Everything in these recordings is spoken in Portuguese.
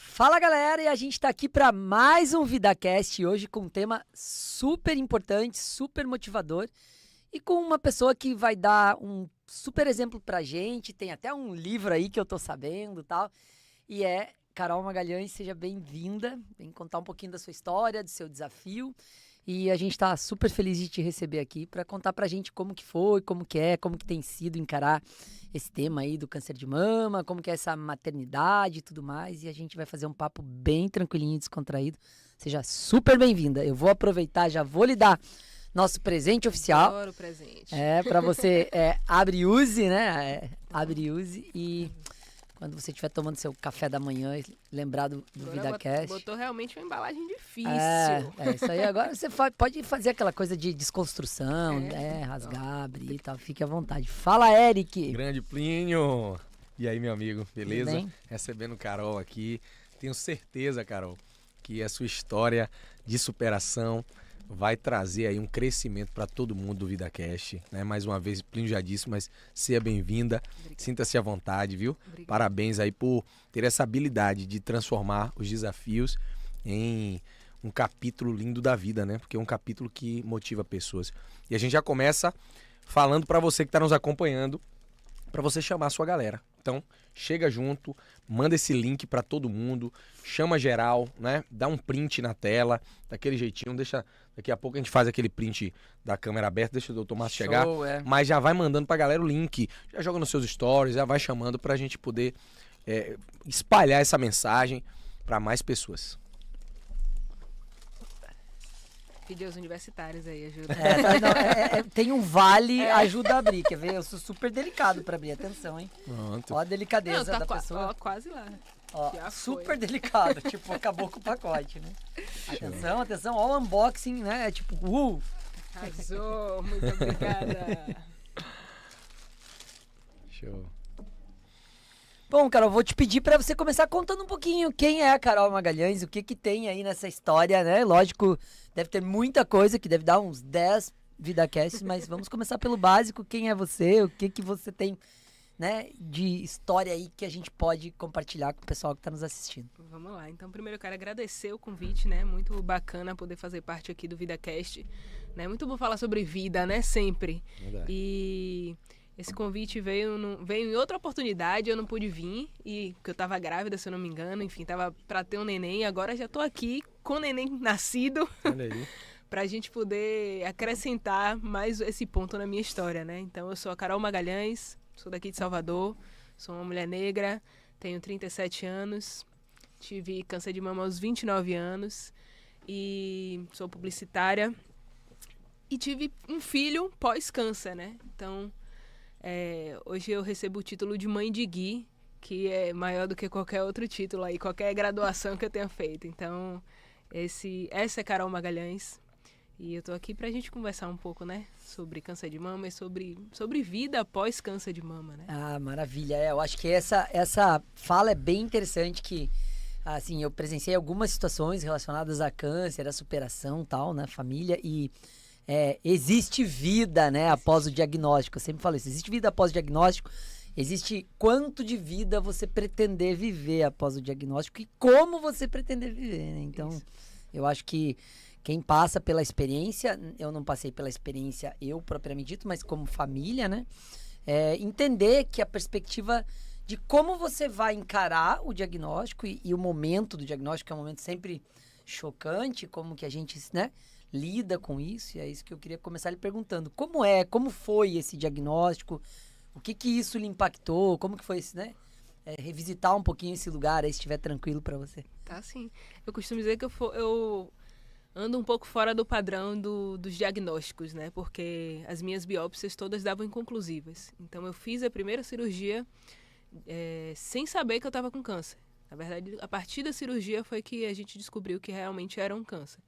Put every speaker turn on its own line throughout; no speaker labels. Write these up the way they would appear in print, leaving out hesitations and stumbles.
Fala galera, e a gente tá aqui para mais um VidaCast hoje com um tema super importante, super motivador e com uma pessoa que vai dar um super exemplo pra gente, tem até um livro aí que eu tô sabendo e tal, e é Carol Magalhães. Seja bem-vinda, vem contar um pouquinho da sua história, do seu desafio, e a gente tá super feliz de te receber aqui para contar pra gente como que foi, como que é, como que tem sido encarar esse tema aí do câncer de mama, como que é essa maternidade e tudo mais, e a gente vai fazer um papo bem tranquilinho e descontraído. Seja super bem-vinda. Eu vou aproveitar, já vou lhe dar nosso presente oficial.
Adoro presente.
Pra você, abre e use, né? Abre e use, e quando você estiver tomando seu café da manhã, lembrar do VidaCast.
Botou realmente uma embalagem difícil.
Isso aí. Agora você pode fazer aquela coisa de desconstrução, rasgar, abrir e tal. Fique à vontade. Fala, Eric!
Grande Plínio! E aí, meu amigo, beleza?
Bem?
Recebendo Carol aqui. Tenho certeza, Carol, que a sua história de superação vai trazer aí um crescimento para todo mundo do VidaCast, né? Mais uma vez, Plínio já disse, mas seja bem-vinda, sinta-se à vontade, viu?
Obrigada.
Parabéns aí por ter essa habilidade de transformar os desafios em um capítulo lindo da vida, né? Porque é um capítulo que motiva pessoas. E a gente já começa falando para você que está nos acompanhando, para você chamar a sua galera. Então, chega junto, manda esse link para todo mundo, chama geral, né? Dá um print na tela, daquele jeitinho, deixa. Daqui a pouco a gente faz aquele print da câmera aberta, deixa o doutor Márcio chegar. Mas já vai mandando pra galera o link, já joga nos seus stories, já vai chamando pra gente poder espalhar essa mensagem para mais pessoas.
Pedir aos universitários aí, ajuda.
Tem um vale, ajuda a abrir, quer ver? Eu sou super delicado pra abrir, atenção, hein?
Pronto.
Ó a delicadeza
Não,
da pessoa.
Ó, quase lá.
Ó,
já
super
foi.
delicado, tipo, acabou com o pacote, né? Atenção, ó o unboxing, né? É tipo,
Arrasou, muito obrigada.
Show.
Bom, Carol, vou te pedir pra você começar contando um pouquinho quem é a Carol Magalhães, o que que tem aí nessa história, né? Lógico, deve ter muita coisa que deve dar uns 10 VidaCasts, mas vamos começar pelo básico. Quem é você? O que que você tem, né, de história aí que a gente pode compartilhar com o pessoal que tá nos assistindo?
Vamos lá. Então, primeiro eu quero agradecer o convite, né? Muito bacana poder fazer parte aqui do VidaCast. Né? Muito bom falar sobre vida, né? Sempre.
Verdade.
E esse convite veio em outra oportunidade, eu não pude vir, porque eu tava grávida, se eu não me engano, enfim, tava pra ter um neném, agora já tô aqui com o neném nascido,
Olha aí.
pra gente poder acrescentar mais esse ponto na minha história, né? Então eu sou a Carol Magalhães, sou daqui de Salvador, sou uma mulher negra, tenho 37 anos, tive câncer de mama aos 29 anos e sou publicitária e tive um filho pós-câncer, né? Então, hoje eu recebo o título de mãe de Gui, que é maior do que qualquer outro título aí, qualquer graduação que eu tenha feito. Então, essa é Carol Magalhães. E eu tô aqui pra gente conversar um pouco, né? Sobre câncer de mama e sobre vida após câncer de mama, né?
Ah, maravilha. Eu acho que essa fala é bem interessante, que assim, eu presenciei algumas situações relacionadas a câncer, a superação, tal, né, família, e existe vida, né, após o diagnóstico. Eu sempre falo isso, existe vida após o diagnóstico, existe quanto de vida você pretender viver após o diagnóstico e como você pretender viver, né? Então,
Isso.
eu acho que quem passa pela experiência, eu não passei pela experiência eu propriamente dito, mas como família, né, entender que a perspectiva de como você vai encarar o diagnóstico e o momento do diagnóstico é um momento sempre chocante, como que a gente, né, lida com isso, e é isso que eu queria começar lhe perguntando. Como foi esse diagnóstico? O que isso lhe impactou? Como que foi esse, né? Revisitar um pouquinho esse lugar aí, se estiver tranquilo pra você.
Tá, sim. Eu costumo dizer que eu ando um pouco fora do padrão dos diagnósticos, né? Porque as minhas biópsias todas davam inconclusivas. Então, eu fiz a primeira cirurgia sem saber que eu estava com câncer. Na verdade, a partir da cirurgia foi que a gente descobriu que realmente era um câncer.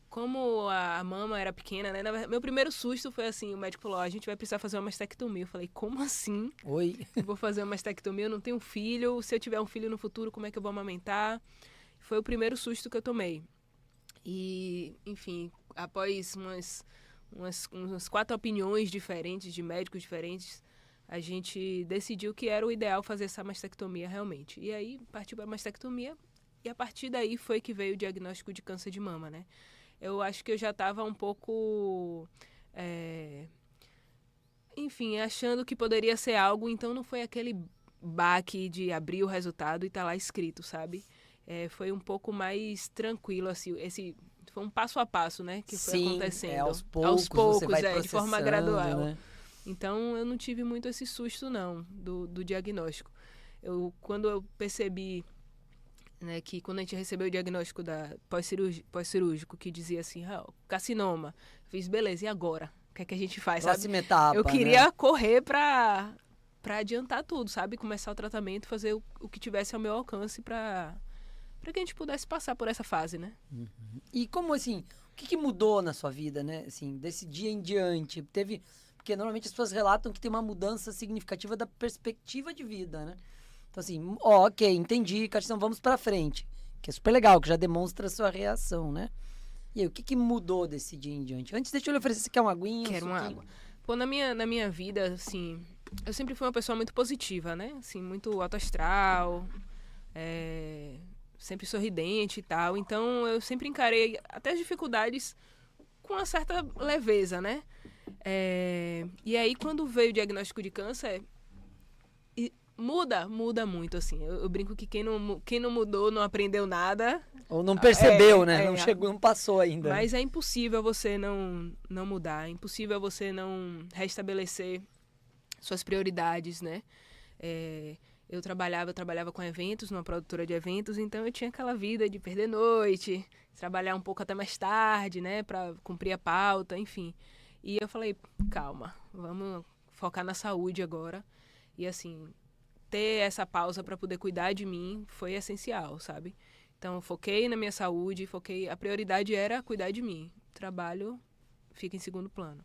Como a mama era pequena, né? Meu primeiro susto foi assim, o médico falou, a gente vai precisar fazer uma mastectomia. Eu falei, como assim?
Oi.
Eu vou fazer uma mastectomia, eu não tenho filho. Se eu tiver um filho no futuro, como é que eu vou amamentar? Foi o primeiro susto que eu tomei. E, enfim, após umas 4 opiniões diferentes, de médicos diferentes, a gente decidiu que era o ideal fazer essa mastectomia realmente. E aí partiu para a mastectomia e a partir daí foi que veio o diagnóstico de câncer de mama, né? Eu acho que eu já estava um pouco, enfim, achando que poderia ser algo, então não foi aquele baque de abrir o resultado e tá lá escrito, sabe? Foi um pouco mais tranquilo, assim, foi um passo a passo, né, que foi acontecendo.
Aos poucos você vai
de forma gradual.
né?
Então, eu não tive muito esse susto, não, do diagnóstico. Quando eu percebi, né, que quando a gente recebeu o diagnóstico pós-cirúrgico, que dizia assim, carcinoma, fiz, beleza, e agora? O que é que a gente faz, sabe?
Próxima etapa,
eu queria
né?
correr para adiantar tudo, sabe? Começar o tratamento, fazer o que tivesse ao meu alcance para que a gente pudesse passar por essa fase, né?
E como assim, o que mudou na sua vida, né? Assim, desse dia em diante, porque normalmente as pessoas relatam que tem uma mudança significativa da perspectiva de vida, né? Então assim, ok, entendi, Carson, vamos pra frente. Que é super legal, que já demonstra a sua reação, né? E aí, o que mudou desse dia em diante? Antes, deixa eu lhe oferecer, você quer uma aguinha?
Quero uma água. Pô, na minha vida, assim, eu sempre fui uma pessoa muito positiva, né? Assim, muito alto astral, sempre sorridente e tal. Então, eu sempre encarei até as dificuldades com uma certa leveza, né? E aí, quando veio o diagnóstico de câncer, muda muito, assim. Eu brinco que quem não mudou não aprendeu nada.
Ou não percebeu, né? Não chegou, não passou ainda.
Mas é impossível você não mudar. É impossível você não restabelecer suas prioridades, né? Eu trabalhava com eventos, numa produtora de eventos, então eu tinha aquela vida de perder noite, trabalhar um pouco até mais tarde, né? Pra cumprir a pauta, enfim. E eu falei, calma, vamos focar na saúde agora. E assim, ter essa pausa para poder cuidar de mim foi essencial, sabe? Então, foquei na minha saúde, a prioridade era cuidar de mim. O trabalho fica em segundo plano.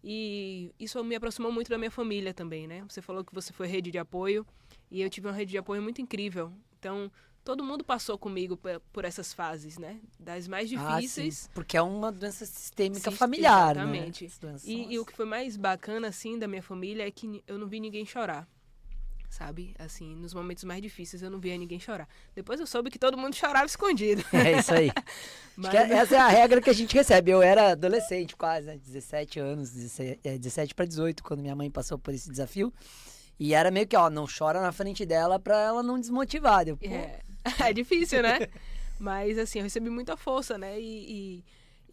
E isso me aproximou muito da minha família também, né? Você falou que você foi rede de apoio, e eu tive uma rede de apoio muito incrível. Então, todo mundo passou comigo por essas fases, né? Das mais difíceis.
Sim, porque é uma doença sistêmica familiar,
exatamente.
Né?
E o que foi mais bacana, assim, da minha família é que eu não vi ninguém chorar. Sabe? Assim, nos momentos mais difíceis eu não via ninguém chorar. Depois eu soube que todo mundo chorava escondido.
É isso aí. Mas... essa é a regra que a gente recebe. Eu era adolescente quase, né? 17 anos, 17 para 18, quando minha mãe passou por esse desafio. E era meio que, não chora na frente dela pra ela não desmotivar.
É difícil, né? Mas, assim, eu recebi muita força, né? E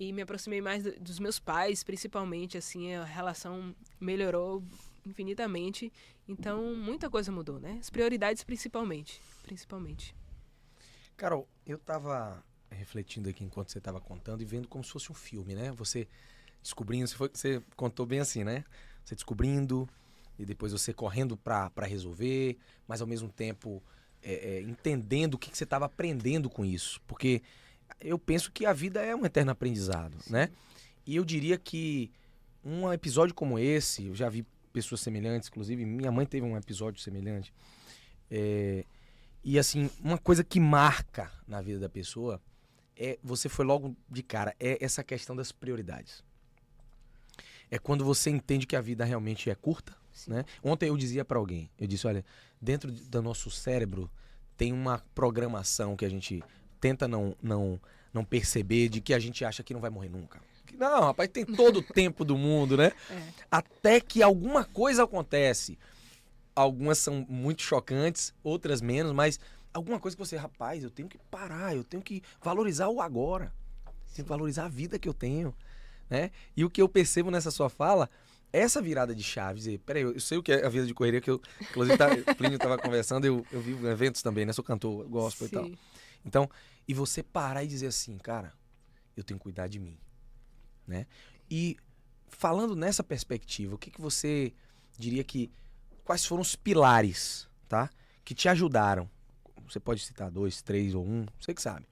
me aproximei mais dos meus pais, principalmente, assim, a relação melhorou infinitamente. Então, muita coisa mudou, né? As prioridades principalmente.
Carol, eu tava refletindo aqui enquanto você tava contando e vendo como se fosse um filme, né? Você descobrindo, você contou bem assim, né? Você descobrindo e depois você correndo pra resolver, mas ao mesmo tempo entendendo o que você tava aprendendo com isso. Porque eu penso que a vida é um eterno aprendizado, né? E eu diria que um episódio como esse, eu já vi pessoas semelhantes, inclusive minha mãe teve um episódio semelhante. E assim, uma coisa que marca na vida da pessoa você foi logo de cara, essa questão das prioridades. É quando você entende que a vida realmente é curta, né? Ontem eu dizia pra alguém, eu disse, olha, dentro do nosso cérebro tem uma programação que a gente tenta não perceber, de que a gente acha que não vai morrer nunca. Não, rapaz, tem todo o tempo do mundo, né? Até que alguma coisa acontece. Algumas são muito chocantes, outras menos, mas alguma coisa que você, rapaz, eu tenho que parar, eu tenho que valorizar o agora. Tenho que valorizar a vida que eu tenho, né? E o que eu percebo nessa sua fala, essa virada de chave, dizer, peraí, eu sei o que é a vida de correria, que eu, inclusive, o Plínio estava conversando, eu vivo eventos também, né? Sou cantor, gospel e tal. Então, e você parar e dizer assim, cara, eu tenho que cuidar de mim. Né? E falando nessa perspectiva, o que você diria quais foram os pilares, tá? Que te ajudaram? Você pode citar 2, 3 ou 1, você que sabe.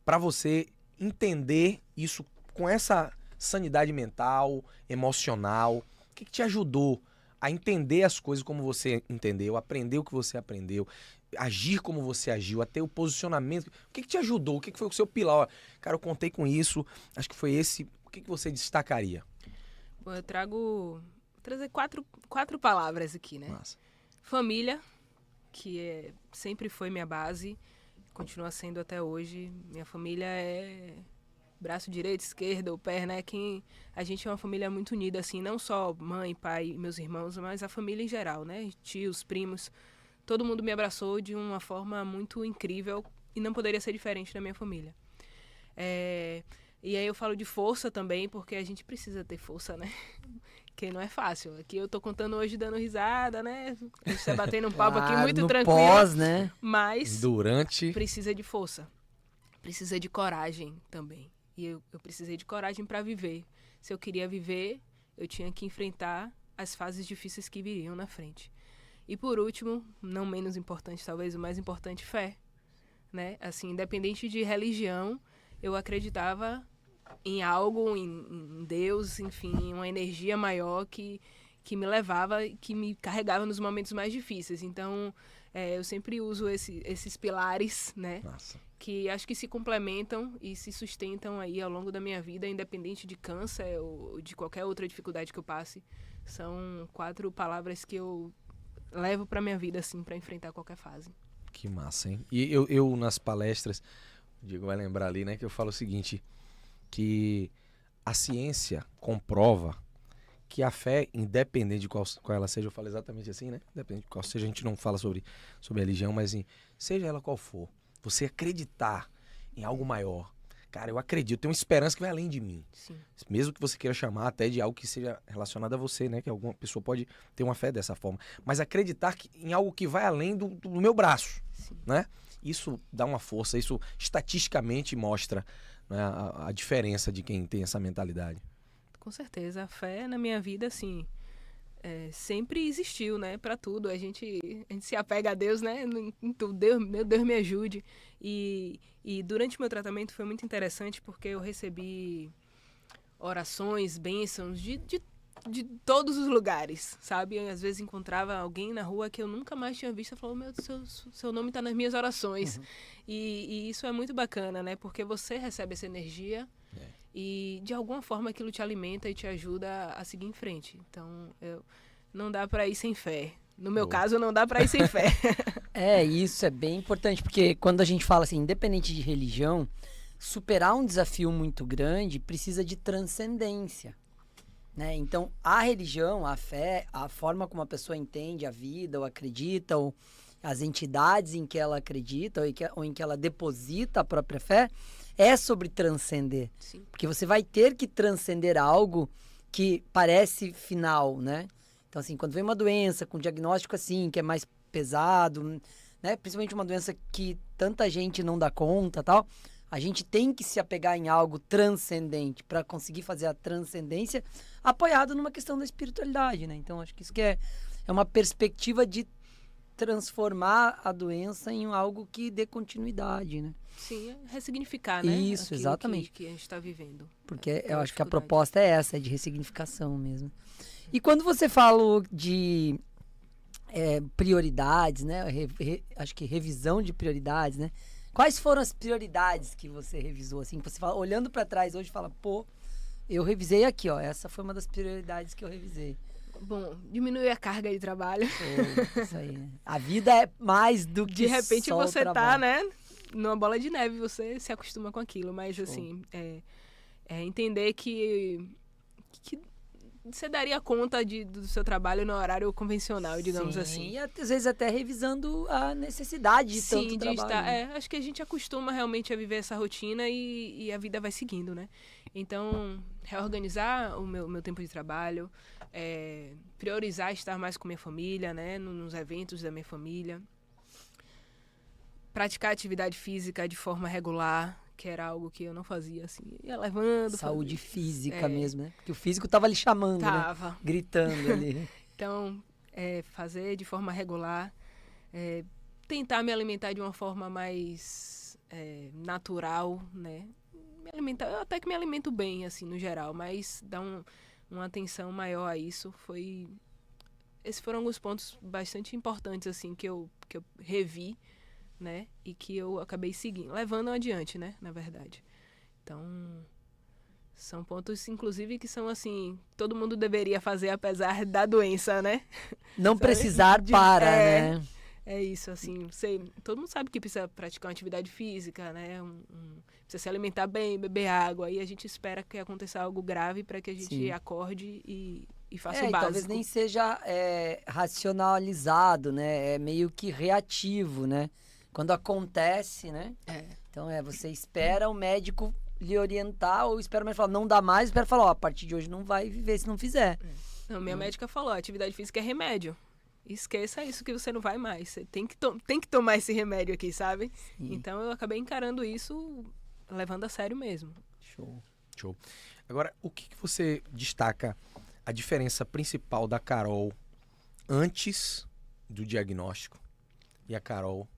Para você entender isso com essa sanidade mental, emocional, o que te ajudou a entender as coisas como você entendeu, aprender o que você aprendeu, agir como você agiu, a ter o posicionamento. O que te ajudou? O que foi o seu pilar? Cara, eu contei com isso, acho que foi esse. O que você destacaria?
Bom, eu trago trazer quatro palavras aqui, né?
Massa.
Família, que sempre foi minha base, continua sendo até hoje. Minha família é braço direito, esquerdo, o pé, né? A gente é uma família muito unida, assim, não só mãe, pai, meus irmãos, mas a família em geral, né? Tios, primos, todo mundo me abraçou de uma forma muito incrível e não poderia ser diferente da minha família. E aí eu falo de força também, porque a gente precisa ter força, né? Que não é fácil. Aqui eu tô contando hoje dando risada, né? A gente tá batendo um papo aqui muito
no
tranquilo.
Pós, né?
Mas
Durante.
precisa de força. Precisa de coragem também. E eu precisei de coragem para viver. Se eu queria viver, eu tinha que enfrentar as fases difíceis que viriam na frente. E por último, não menos importante, talvez o mais importante, fé. Né? Assim, independente de religião, eu acreditava em algo, em Deus, enfim, em uma energia maior que me levava, que me carregava nos momentos mais difíceis. Então, eu sempre uso esses pilares, né?
Nossa.
Que acho que se complementam e se sustentam aí ao longo da minha vida, independente de câncer ou de qualquer outra dificuldade que eu passe. São 4 palavras que eu levo para minha vida, assim, para enfrentar qualquer fase.
Que massa, hein? E eu nas palestras, o Diego vai lembrar ali, né, que eu falo o seguinte, que a ciência comprova que a fé, independente de qual ela seja, eu falo exatamente assim, né? Independente de qual seja, a gente não fala sobre religião, mas assim, seja ela qual for, você acreditar em algo maior. Cara, eu acredito, eu tenho uma esperança que vai além de mim.
Sim.
Mesmo que você queira chamar até de algo que seja relacionado a você, né? Que alguma pessoa pode ter uma fé dessa forma. Mas acreditar em algo que vai além do meu braço,
Sim.
né? Isso dá uma força, isso estatisticamente mostra, né, a diferença de quem tem essa mentalidade.
Com certeza. A fé na minha vida, assim, sempre existiu, né? Para tudo. A gente se apega a Deus, né? Em tudo. Meu Deus me ajude. E durante o meu tratamento foi muito interessante porque eu recebi orações, bênçãos de todos os lugares, sabe? Eu, às vezes encontrava alguém na rua que eu nunca mais tinha visto e falou, meu, seu nome está nas minhas orações. Uhum. E isso é muito bacana, né? Porque você recebe essa energia e de alguma forma aquilo te alimenta e te ajuda a seguir em frente. Então, não dá para ir sem fé. No meu caso, não dá para ir sem fé.
Isso é bem importante, porque quando a gente fala assim, independente de religião, superar um desafio muito grande precisa de transcendência. Né? Então, a religião, a fé, a forma como a pessoa entende a vida, ou acredita, ou as entidades em que ela acredita, ou em que ela deposita a própria fé, é sobre transcender.
Sim.
Porque você vai ter que transcender algo que parece final, né? Então, assim, quando vem uma doença com diagnóstico assim, que é mais pesado, né? Principalmente uma doença que tanta gente não dá conta, tal, a gente tem que se apegar em algo transcendente para conseguir fazer a transcendência apoiado numa questão da espiritualidade, né? Então, acho que isso que é uma perspectiva de transformar a doença em algo que dê continuidade, né?
Sim, ressignificar, né?
Isso,
aquilo
exatamente.
Que a gente está vivendo.
Porque eu acho que a proposta é essa, é de ressignificação mesmo. E quando você fala de prioridades, né? Acho que revisão de prioridades, né? Quais foram as prioridades que você revisou, assim? Que você fala, olhando para trás hoje, fala, pô, eu revisei aqui, ó. Essa foi uma das prioridades que eu revisei.
Bom, diminuir a carga de trabalho.
Isso aí, né? A vida é mais do que
de repente
só
você
o trabalho.
Tá, né? Numa bola de neve, você se acostuma com aquilo. Mas, assim, entender que você daria conta do seu trabalho no horário convencional, digamos assim.
E às vezes até revisando a necessidade de tanto trabalho.
Estar, acho que a gente acostuma realmente a viver essa rotina e a vida vai seguindo, né? Então, reorganizar o meu tempo de trabalho, priorizar estar mais com minha família, né? Nos eventos da minha família. Praticar atividade física de forma regular, que era algo que eu não fazia, assim, ia levando.
Saúde física mesmo, né? Porque o físico tava ali chamando, né? Gritando ali.
Então, fazer de forma regular, tentar me alimentar de uma forma mais natural, né? Me alimentar, eu até que me alimento bem, assim, no geral, mas dar uma atenção maior a isso esses foram alguns pontos bastante importantes, assim, que eu revi, né? E que eu acabei seguindo, levando adiante, né? Na verdade. Então, São pontos, inclusive, que são assim, todo mundo deveria fazer apesar da doença, né?
Não
Sabe?
precisar para, né?
É isso, assim, todo mundo sabe que precisa praticar uma atividade física, né? Precisa se alimentar bem, beber água. E a gente espera que aconteça algo grave para que a gente
Sim.
acorde e faça o
E
básico.
talvez nem seja racionalizado, né? É meio que reativo, né? Quando acontece, né? Então você espera o médico lhe orientar ou espera o médico falar, não dá mais, espera falar, ó, a partir de hoje não vai viver se não fizer.
Não, minha médica falou, atividade física é remédio. Esqueça isso que você não vai mais. Você tem que tomar esse remédio aqui, sabe?
Sim.
Então eu acabei encarando isso levando a sério mesmo.
Show. Agora, o que você destaca a diferença principal da Carol antes do diagnóstico e a Carol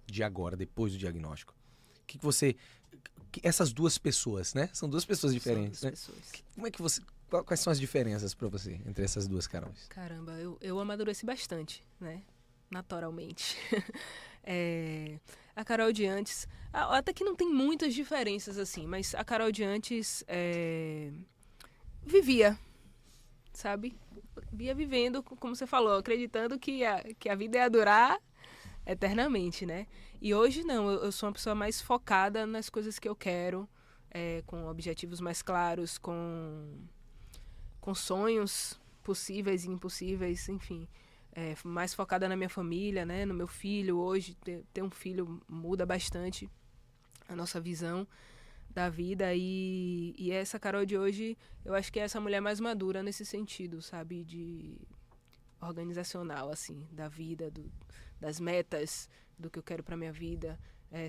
de agora, depois do diagnóstico? O que você... Essas duas pessoas, né? São duas pessoas diferentes,
São
né?
duas pessoas.
Como é que você... Quais são as diferenças pra você entre essas duas Carols?
Caramba, eu amadureci bastante, né? Naturalmente. A Carol de antes... Até que não tem muitas diferenças, assim, mas a Carol de antes vivia, sabe? Via vivendo, como você falou, acreditando que a vida ia durar eternamente, né? E hoje não, eu sou uma pessoa mais focada nas coisas que eu quero, com objetivos mais claros, com sonhos possíveis e impossíveis, enfim. Mais focada na minha família, né? No meu filho. Hoje, ter um filho muda bastante a nossa visão da vida. E essa Carol de hoje, eu acho que é essa mulher mais madura nesse sentido, sabe? De organizacional, assim, da vida, das metas, do que eu quero pra minha vida.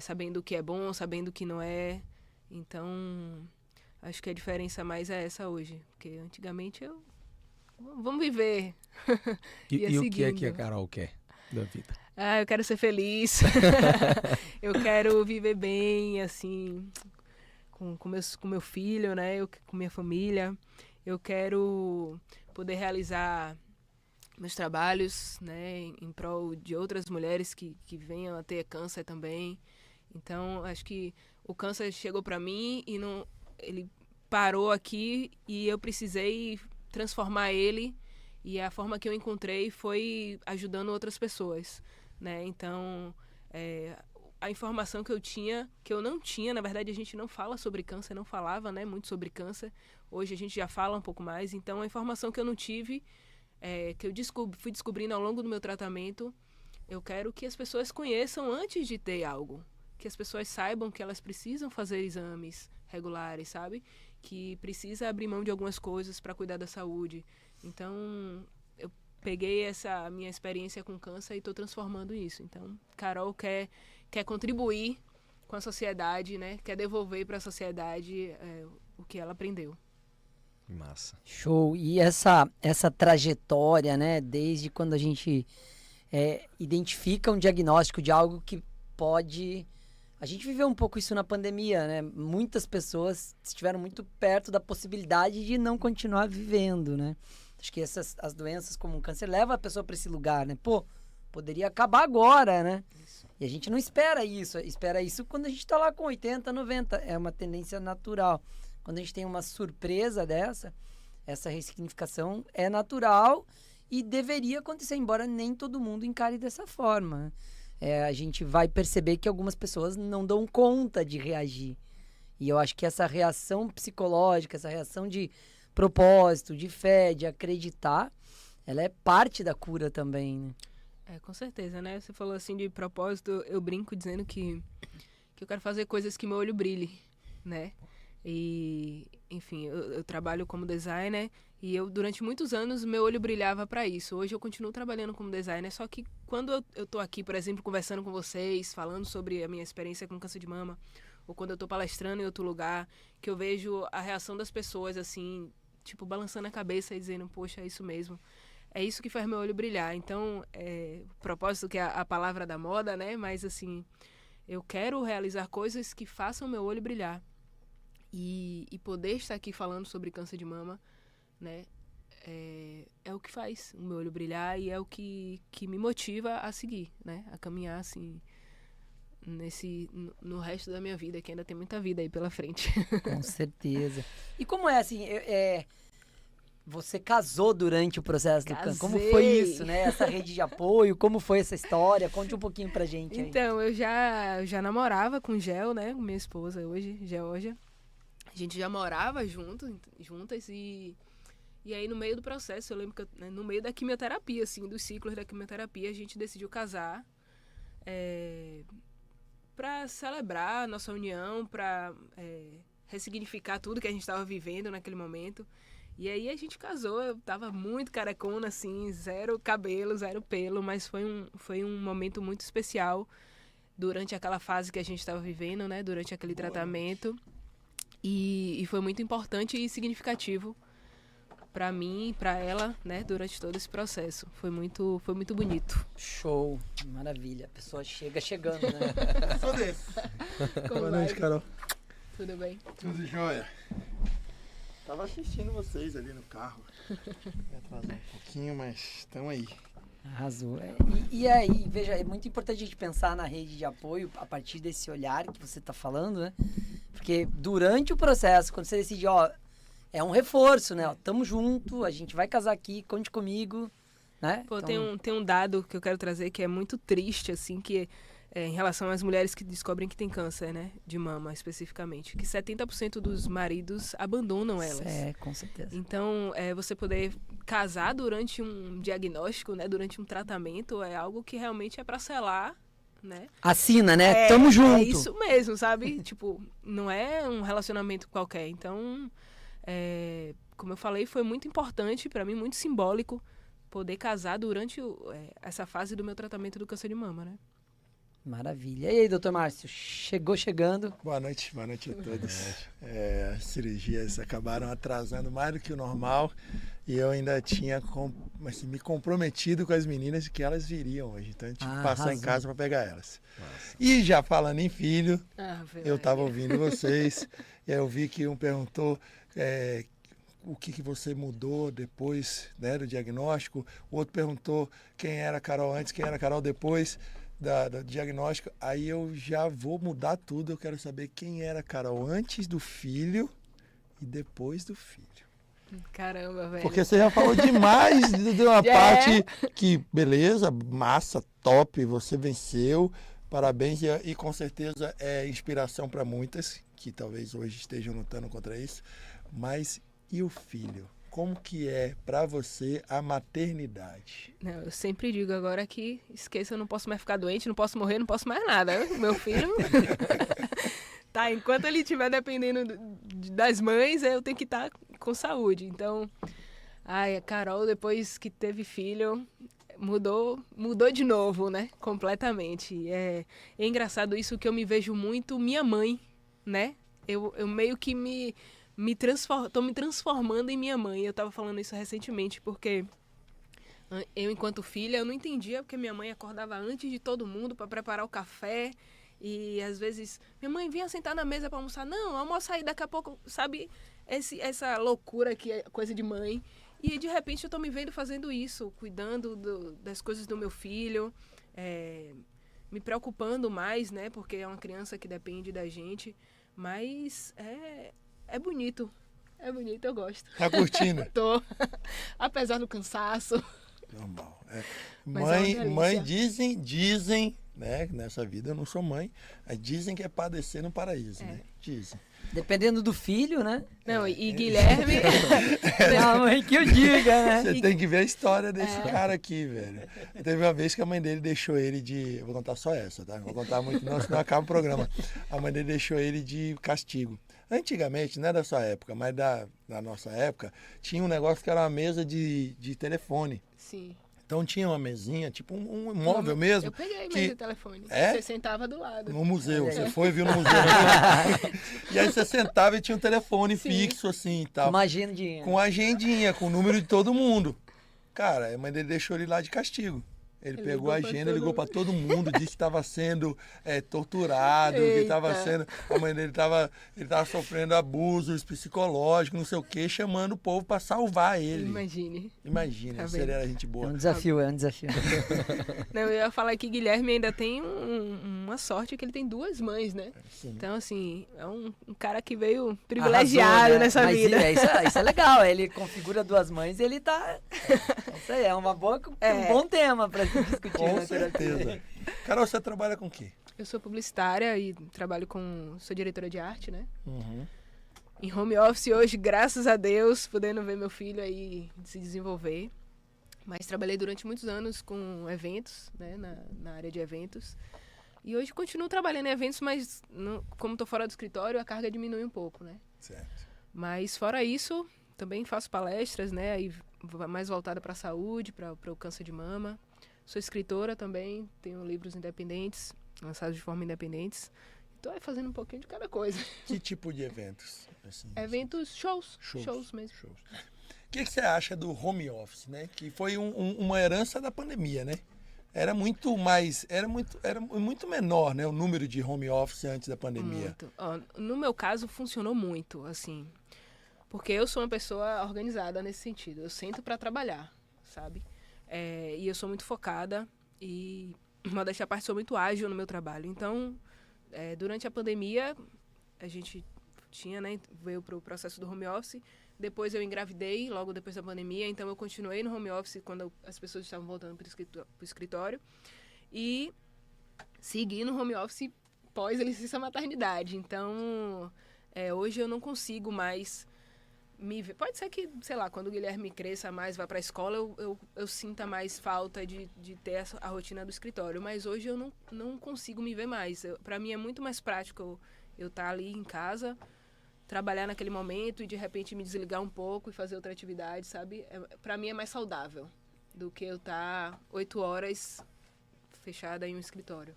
Sabendo o que é bom, sabendo o que não é. Então... Acho que a diferença mais é essa hoje. Porque antigamente vamos viver.
E o que é que a Carol quer da vida?
Eu quero ser feliz. Eu quero viver bem, assim, com meu filho, né? Com minha família. Eu quero poder realizar meus trabalhos, né? Em prol de outras mulheres que venham a ter câncer também. Então, acho que o câncer chegou para mim e não... Ele parou aqui e eu precisei transformar ele, e a forma que eu encontrei foi ajudando outras pessoas, né? Então, a informação que eu não tinha, na verdade a gente não fala sobre câncer, não falava, né, muito sobre câncer. Hoje a gente já fala um pouco mais. Então, a informação que eu não tive, que eu fui descobrindo ao longo do meu tratamento, eu quero que as pessoas conheçam antes de ter algo. Que as pessoas saibam que elas precisam fazer exames regulares, sabe? Que precisa abrir mão de algumas coisas para cuidar da saúde. Então, eu peguei essa minha experiência com câncer e estou transformando isso. Então, Carol quer contribuir com a sociedade, né? Quer devolver para a sociedade o que ela aprendeu.
Massa.
Show. E essa trajetória, né? Desde quando a gente identifica um diagnóstico de algo que pode... A gente viveu um pouco isso na pandemia, né? Muitas pessoas estiveram muito perto da possibilidade de não continuar vivendo, né? Acho que as doenças como o câncer levam a pessoa para esse lugar, né? Pô, poderia acabar agora, né?
Isso.
E a gente não espera isso quando a gente tá lá com 80, 90. É uma tendência natural. Quando a gente tem uma surpresa dessa, essa ressignificação é natural e deveria acontecer, embora nem todo mundo encare dessa forma, né? A gente vai perceber que algumas pessoas não dão conta de reagir. E eu acho que essa reação psicológica, essa reação de propósito, de fé, de acreditar, ela é parte da cura também, né?
Com certeza, né? Você falou assim de propósito, eu brinco dizendo que eu quero fazer coisas que meu olho brilhe, né? E, enfim, eu trabalho como designer e durante muitos anos, meu olho brilhava para isso. Hoje eu continuo trabalhando como designer, só que quando eu tô aqui, por exemplo, conversando com vocês, falando sobre a minha experiência com câncer de mama, ou quando eu tô palestrando em outro lugar, que eu vejo a reação das pessoas, assim, tipo, balançando a cabeça e dizendo, poxa, é isso mesmo. É isso que faz meu olho brilhar. Então, propósito que é a palavra da moda, né? Mas, assim, eu quero realizar coisas que façam meu olho brilhar. E poder estar aqui falando sobre câncer de mama, né, é o que faz o meu olho brilhar e é o que me motiva a seguir, né, a caminhar assim no resto da minha vida, que ainda tem muita vida aí pela frente.
Com certeza. E como é assim, você casou durante o processo do câncer? Como foi isso, né? Essa rede de apoio, como foi essa história? Conte um pouquinho pra gente aí.
Então, eu já namorava com Gel, né? Com minha esposa hoje, Georgia. A gente já morava juntas e aí no meio do processo, eu lembro que no meio da quimioterapia, assim, dos ciclos da quimioterapia, a gente decidiu casar para celebrar a nossa união, para ressignificar tudo que a gente estava vivendo naquele momento. E aí a gente casou, eu tava muito carecona, assim, 0 cabelo, 0 pelo, mas foi um momento muito especial durante aquela fase que a gente estava vivendo, né? Durante aquele tratamento. E foi muito importante e significativo para mim e para ela, né? Durante todo esse processo. Foi muito bonito.
Show, maravilha. A pessoa chegando, né?
Sou desse.
Boa
noite, Carol.
Tudo bem?
Tudo jóia. Tava assistindo vocês ali no carro. Me atrasou um pouquinho, mas estamos aí.
Arrasou. E aí, veja, é muito importante a gente pensar na rede de apoio a partir desse olhar que você está falando, né? Porque durante o processo, quando você decide, é um reforço, né? Tamo junto, a gente vai casar aqui, conte comigo, né?
Pô,
então...
tem um dado que eu quero trazer que é muito triste, assim, que em relação às mulheres que descobrem que tem câncer, né? De mama, especificamente. Que 70% dos maridos abandonam elas.
Com certeza.
Então, você poder casar durante um diagnóstico, né? Durante um tratamento, é algo que realmente é pra selar, né?
Assina, né? Tamo junto.
É isso mesmo, sabe? Tipo, não é um relacionamento qualquer. Então, como eu falei, foi muito importante pra mim, muito simbólico, poder casar durante essa fase do meu tratamento do câncer de mama, né?
Maravilha. E aí, doutor Márcio? Chegando.
Boa noite a todos. As cirurgias acabaram atrasando mais do que o normal e eu ainda tinha me comprometido com as meninas que elas viriam hoje. Então eu tive que passar em casa para pegar elas. Nossa. E já falando em filho, eu estava ouvindo vocês e eu vi que um perguntou o que você mudou depois, né, do diagnóstico. O outro perguntou quem era a Carol antes, quem era a Carol depois do diagnóstico. Aí eu já vou mudar tudo. Eu quero saber quem era a Carol antes do filho e depois do filho.
Caramba, velho.
Porque você já falou demais de uma parte que, beleza, massa, top, você venceu, parabéns e com certeza é inspiração para muitas que talvez hoje estejam lutando contra isso. Mas e o filho? Como que é para você a maternidade?
Não, eu sempre digo agora que esqueça, eu não posso mais ficar doente, não posso morrer, não posso mais nada. Meu filho, tá, enquanto ele estiver dependendo das mães, eu tenho que estar com saúde. Então, a Carol, depois que teve filho, mudou de novo, né? Completamente. É engraçado isso que eu me vejo muito minha mãe, né? Eu meio que tô me transformando em minha mãe. Eu tava falando isso recentemente, porque eu, enquanto filha, eu não entendia porque minha mãe acordava antes de todo mundo para preparar o café. E às vezes, minha mãe vinha sentar na mesa para almoçar. Não, almoça aí, daqui a pouco, sabe? Essa loucura que é coisa de mãe. E de repente eu tô me vendo fazendo isso, cuidando das coisas do meu filho, me preocupando mais, né? Porque é uma criança que depende da gente. Mas é bonito. É bonito, eu gosto.
Tá curtindo?
Tô. Apesar do cansaço.
Normal.
Mãe,
dizem, né? Nessa vida eu não sou mãe, mas dizem que é padecer no paraíso, né? Dizem.
Dependendo do filho, né?
Não, e Guilherme...
A mãe que eu diga, né?
Você tem que ver a história desse cara aqui, velho. Teve uma vez que a mãe dele deixou ele de... Eu vou contar só essa, tá? Não vou contar muito não, senão acaba o programa. A mãe dele deixou ele de castigo. Antigamente, não é da sua época, mas da nossa época, tinha um negócio que era uma mesa de telefone.
Sim.
Então tinha uma mesinha, tipo um móvel mesmo.
Eu peguei mesa de telefone.
É?
Você sentava do lado.
No museu. Você foi e viu no museu. E aí você sentava e tinha um telefone fixo assim e tal.
Com uma agendinha.
Com agendinha, com o número de todo mundo. Cara, a mãe dele deixou ele lá de castigo. Ele pegou a agenda, ligou para todo mundo, disse que estava sendo torturado, que estava sendo. A mãe dele estava sofrendo abusos psicológicos, não sei o quê, chamando o povo para salvar ele. Imagine,
tá
se ele era gente boa.
É um desafio.
Não, eu ia falar que Guilherme ainda tem uma sorte que ele tem 2 mães, né?
Sim.
Então, assim, é um cara que veio privilegiado nessa vida.
Isso é legal, ele configura 2 mães e ele tá... Isso aí, um bom tema pra se discutir.
Com certeza. Carol, você trabalha com o quê?
Eu sou publicitária e sou diretora de arte, né?
Uhum.
Em home office hoje, graças a Deus, podendo ver meu filho aí se desenvolver. Mas trabalhei durante muitos anos com eventos, né? Na área de eventos. E hoje continuo trabalhando em eventos, mas como estou fora do escritório, a carga diminui um pouco, né?
Certo.
Mas fora isso, também faço palestras, né? Aí mais voltada para a saúde, para o câncer de mama. Sou escritora também, tenho livros independentes, lançados de forma independente. Estou fazendo um pouquinho de cada coisa.
Que tipo de eventos? Assim,
eventos, shows mesmo.
Shows. O que você acha do home office, né? Que foi uma herança da pandemia, né? Era muito menor, né? O número de home office antes da pandemia.
Muito. Ó, no meu caso, funcionou muito, assim. Porque eu sou uma pessoa organizada nesse sentido. Eu sento para trabalhar, sabe? E eu sou muito focada e, modéstia à parte, sou muito ágil no meu trabalho. Então, durante a pandemia, a gente veio para o processo do home office. Depois eu engravidei, logo depois da pandemia. Então, eu continuei no home office quando as pessoas estavam voltando para o escritório. E segui no home office pós a licença maternidade. Então, hoje eu não consigo mais me ver. Pode ser que, sei lá, quando o Guilherme cresça mais, vá para a escola, eu sinta mais falta de ter a rotina do escritório. Mas hoje eu não consigo me ver mais. Para mim é muito mais prático eu estar ali em casa, trabalhar naquele momento e de repente me desligar um pouco e fazer outra atividade, sabe? Para mim é mais saudável do que eu estar 8 horas fechada em um escritório.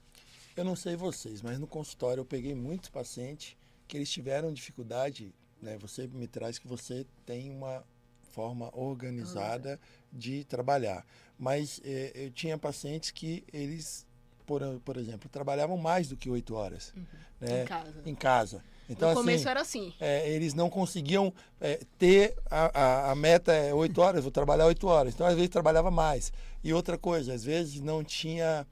Eu não sei vocês, mas no consultório eu peguei muitos pacientes que eles tiveram dificuldade, né? Você me traz que você tem uma forma organizada de trabalhar, mas eu tinha pacientes que eles, por exemplo, trabalhavam mais do que 8 horas. Né? Em casa. Então,
no começo era assim.
Eles não conseguiam ter a meta 8 horas, vou trabalhar 8 horas. Então, às vezes, trabalhava mais. E outra coisa, às vezes não tinha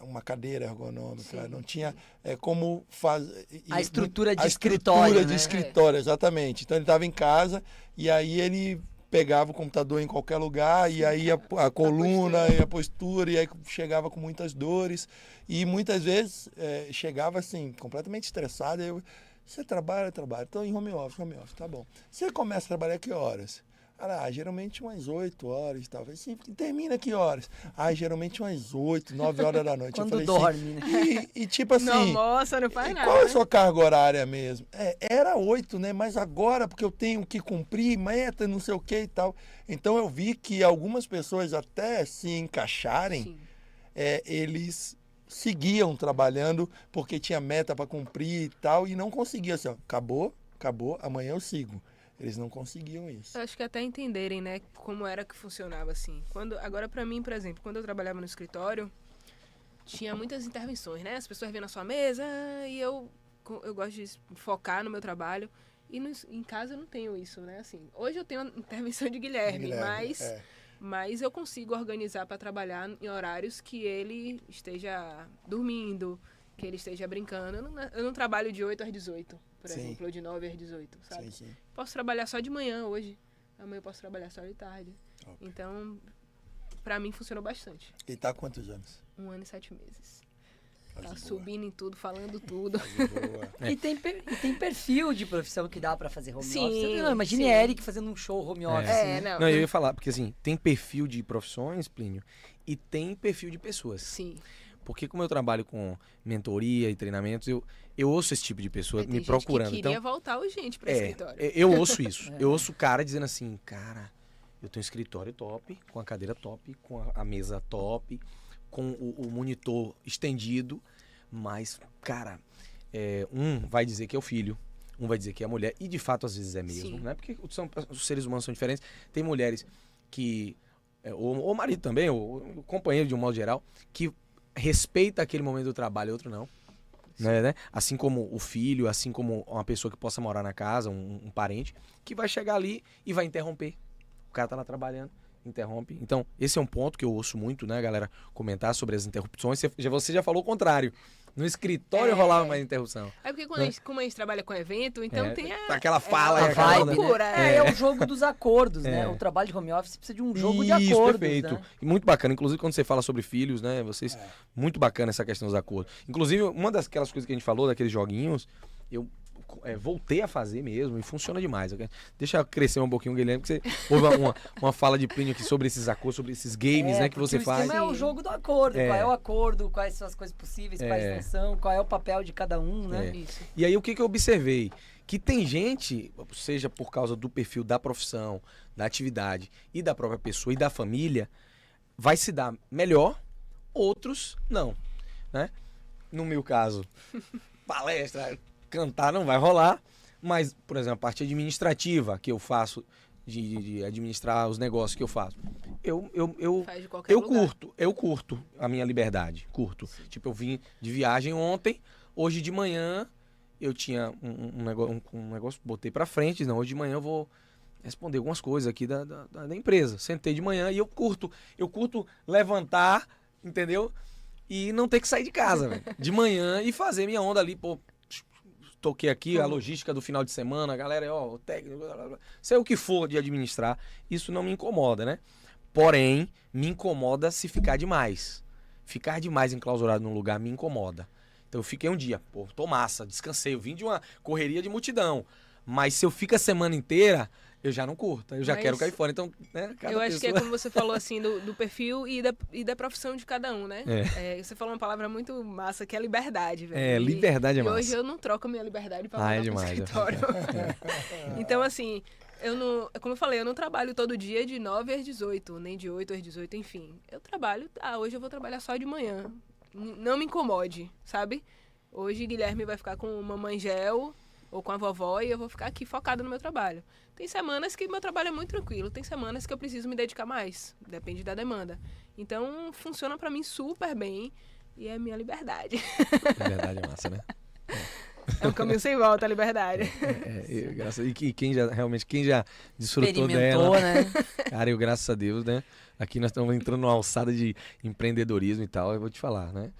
uma cadeira ergonômica, sim, não tinha como fazer...
A estrutura de escritório,
né? Escritório, exatamente. Então, ele estava em casa e aí ele pegava o computador em qualquer lugar e aí a coluna e a postura e aí chegava com muitas dores e muitas vezes chegava assim, completamente estressado. Você trabalha, estou em home office, tá bom. Você começa a trabalhar que horas? Geralmente umas 8 horas, talvez. Sim, termina que horas? Geralmente umas 8, 9 horas da noite.
Quando
eu falei,
dorme,
assim,
né?
E tipo assim...
Não almoça, não faz nada.
Qual é a sua carga horária mesmo? Era 8, né? Mas agora, porque eu tenho que cumprir meta, não sei o que e tal. Então eu vi que algumas pessoas até se encaixarem, eles seguiam trabalhando porque tinha meta para cumprir e tal, e não conseguiam assim, ó, acabou, amanhã eu sigo. Eles não conseguiam isso.
Eu acho que até entenderem, né, como era que funcionava assim. Agora, para mim, por exemplo, quando eu trabalhava no escritório, tinha muitas intervenções, né? As pessoas vinham na sua mesa e eu gosto de focar no meu trabalho. E em casa eu não tenho isso, né? Assim, hoje eu tenho a intervenção de Guilherme. Mas eu consigo organizar para trabalhar em horários que ele esteja dormindo, que ele esteja brincando. Eu não trabalho de 8 às 18. Por exemplo, ou de 9 às 18, sabe?
Sim.
Posso trabalhar só de manhã hoje. Amanhã eu posso trabalhar só de tarde. Okay. Então, pra mim, funcionou bastante.
E tá há quantos anos?
1 ano e 7 meses. Tá subindo em tudo, falando tudo.
E tem perfil de profissão que dá pra fazer home office. Imagine
sim.
Eric fazendo um show home office.
Não, eu ia falar, porque assim, tem perfil de profissões, Plínio, e tem perfil de pessoas.
Sim.
Porque como eu trabalho com mentoria e treinamentos, eu ouço esse tipo de pessoa me procurando.
Que queria voltar urgente para escritório.
Eu ouço isso. Eu ouço o cara dizendo assim, cara, eu tenho um escritório top, com a cadeira top, com a mesa top, com o monitor estendido, mas, cara, um vai dizer que é o filho, um vai dizer que é a mulher, e de fato às vezes é mesmo, né? Porque os seres humanos são diferentes. Tem mulheres que ou o marido também, ou o companheiro de um modo geral, que respeita aquele momento do trabalho e outro não. Né? Assim como o filho, assim como uma pessoa que possa morar na casa, um parente, que vai chegar ali e vai interromper. O cara tá lá trabalhando, interrompe. Então, esse é um ponto que eu ouço muito, né, galera, comentar sobre as interrupções. Você já falou o contrário. No escritório rolava mais interrupção.
É porque como a gente trabalha com evento, então tem
aquela fala
a
e aquela
vibe,
loucura.
né? É o jogo dos acordos, né? O trabalho de home office precisa de um jogo de acordos,
perfeito.
né?
E muito bacana, inclusive quando você fala sobre filhos, né? Vocês, muito bacana essa questão dos acordos. Inclusive, uma daquelas coisas que a gente falou, daqueles joguinhos, eu voltei a fazer mesmo e funciona demais. Deixa eu crescer um pouquinho, Guilherme, porque você houve uma fala de Plínio aqui sobre esses acordos, sobre esses games, né, que você faz.
O esquema é o jogo do acordo. Qual é o acordo, quais são as coisas possíveis, quais não são, qual é o papel de cada um, né?
Isso.
E aí o que eu observei? Que tem gente, seja por causa do perfil da profissão, da atividade e da própria pessoa e da família, vai se dar melhor, outros não, né? No meu caso, palestra, cantar não vai rolar, mas, por exemplo, a parte administrativa que eu faço, de administrar os negócios que eu faço,
Faz de qualquer lugar.
eu curto a minha liberdade, curto. Sim. Tipo, eu vim de viagem ontem, hoje de manhã eu tinha um negócio, botei pra frente, não, hoje de manhã eu vou responder algumas coisas aqui da empresa. Sentei de manhã e eu curto levantar, entendeu? E não ter que sair de casa, velho, de manhã e fazer minha onda ali, pô, toquei aqui a logística do final de semana, a galera, o técnico, sei o que for de administrar, isso não me incomoda, né? Porém, me incomoda se ficar demais. Ficar demais enclausurado num lugar me incomoda. Então eu fiquei um dia, pô, tô massa, descansei, eu vim de uma correria de multidão. Mas se eu fico a semana inteira, eu já não curto, eu já quero cair fora. Então, né,
eu acho que é como você falou, assim, do perfil e da profissão de cada um, né? Você falou uma palavra muito massa, que é liberdade, velho.
Liberdade é massa.
E hoje eu não troco a minha liberdade pra voltar pro escritório. Então, assim, como eu falei, eu não trabalho todo dia de 9 às 18, nem de 8 às 18, enfim. Eu trabalho, hoje eu vou trabalhar só de manhã. Não me incomode, sabe? Hoje Guilherme vai ficar com mamãe Gel ou com a vovó e eu vou ficar aqui focada no meu trabalho. Tem semanas que meu trabalho é muito tranquilo, tem semanas que eu preciso me dedicar mais, depende da demanda. Então, funciona pra mim super bem e é minha liberdade.
Liberdade é massa, né?
É um caminho sem volta, a liberdade.
E quem já desfrutou dela,
né?
Cara, eu, graças a Deus, né? Aqui nós estamos entrando numa alçada de empreendedorismo e tal, eu vou te falar, né?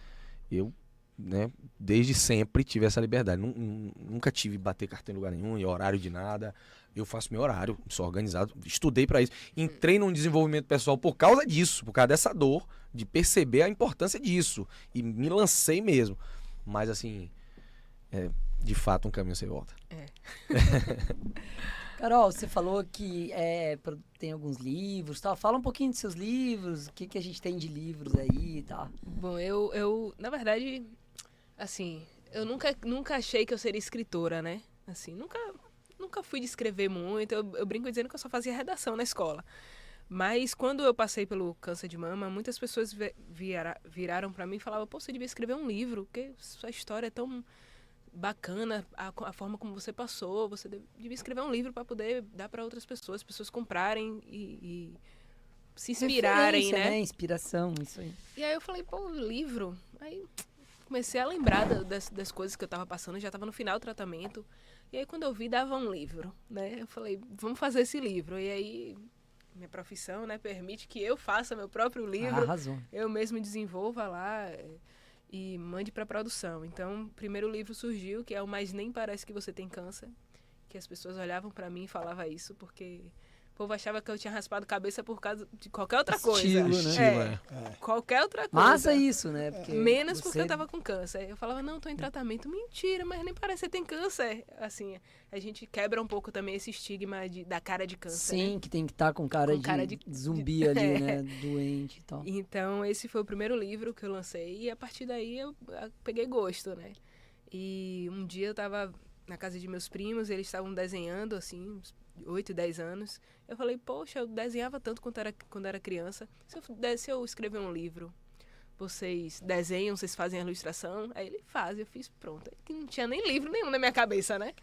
Eu, né, desde sempre tive essa liberdade. Nunca tive bater cartão em lugar nenhum, em horário de nada. Eu faço meu horário, sou organizado, estudei pra isso. Entrei num desenvolvimento pessoal por causa disso, por causa dessa dor, de perceber a importância disso. E me lancei mesmo. Mas, assim, de fato, um caminho sem volta.
Carol, você falou que tem alguns livros, tal. Fala um pouquinho dos seus livros, o que a gente tem de livros aí e tal.
Bom, eu na verdade, assim, eu nunca achei que eu seria escritora, né? Assim, nunca fui de escrever muito. Eu brinco dizendo que eu só fazia redação na escola. Mas quando eu passei pelo câncer de mama, muitas pessoas viraram pra mim e falavam, pô, você devia escrever um livro, porque sua história é tão bacana, a forma como você passou, você devia escrever um livro para poder dar para outras pessoas comprarem e se inspirarem, né?
Inspiração, isso aí.
E aí eu falei, pô, livro? Aí comecei a lembrar das coisas que eu tava passando, já tava no final do tratamento. E aí quando eu vi, dava um livro, né? Eu falei, vamos fazer esse livro. E aí minha profissão, né, permite que eu faça meu próprio livro.
Arrasou.
Eu mesmo desenvolva lá e mande para produção. Então, o primeiro livro surgiu, que é o Mas Nem Parece Que Você Tem Câncer, que as pessoas olhavam para mim e falavam isso, porque o povo achava que eu tinha raspado cabeça por causa de qualquer outra coisa.
Né?
Qualquer outra coisa.
Massa isso, né? Porque
menos porque eu tava com câncer. Eu falava, não, tô em tratamento. Mentira, mas nem parece que você tem câncer. Assim, a gente quebra um pouco também esse estigma da cara de câncer.
Sim, né? Que tem que estar com cara de zumbi ali, né? Doente e tal.
Então, esse foi o primeiro livro que eu lancei. E a partir daí eu peguei gosto, né? E um dia eu tava na casa de meus primos, eles estavam desenhando, assim, 8, 10 anos. Eu falei, poxa, eu desenhava tanto quando era criança. Se eu escrever um livro, vocês desenham, vocês fazem a ilustração? Aí ele faz, eu fiz, pronto. Não tinha nem livro nenhum na minha cabeça, né?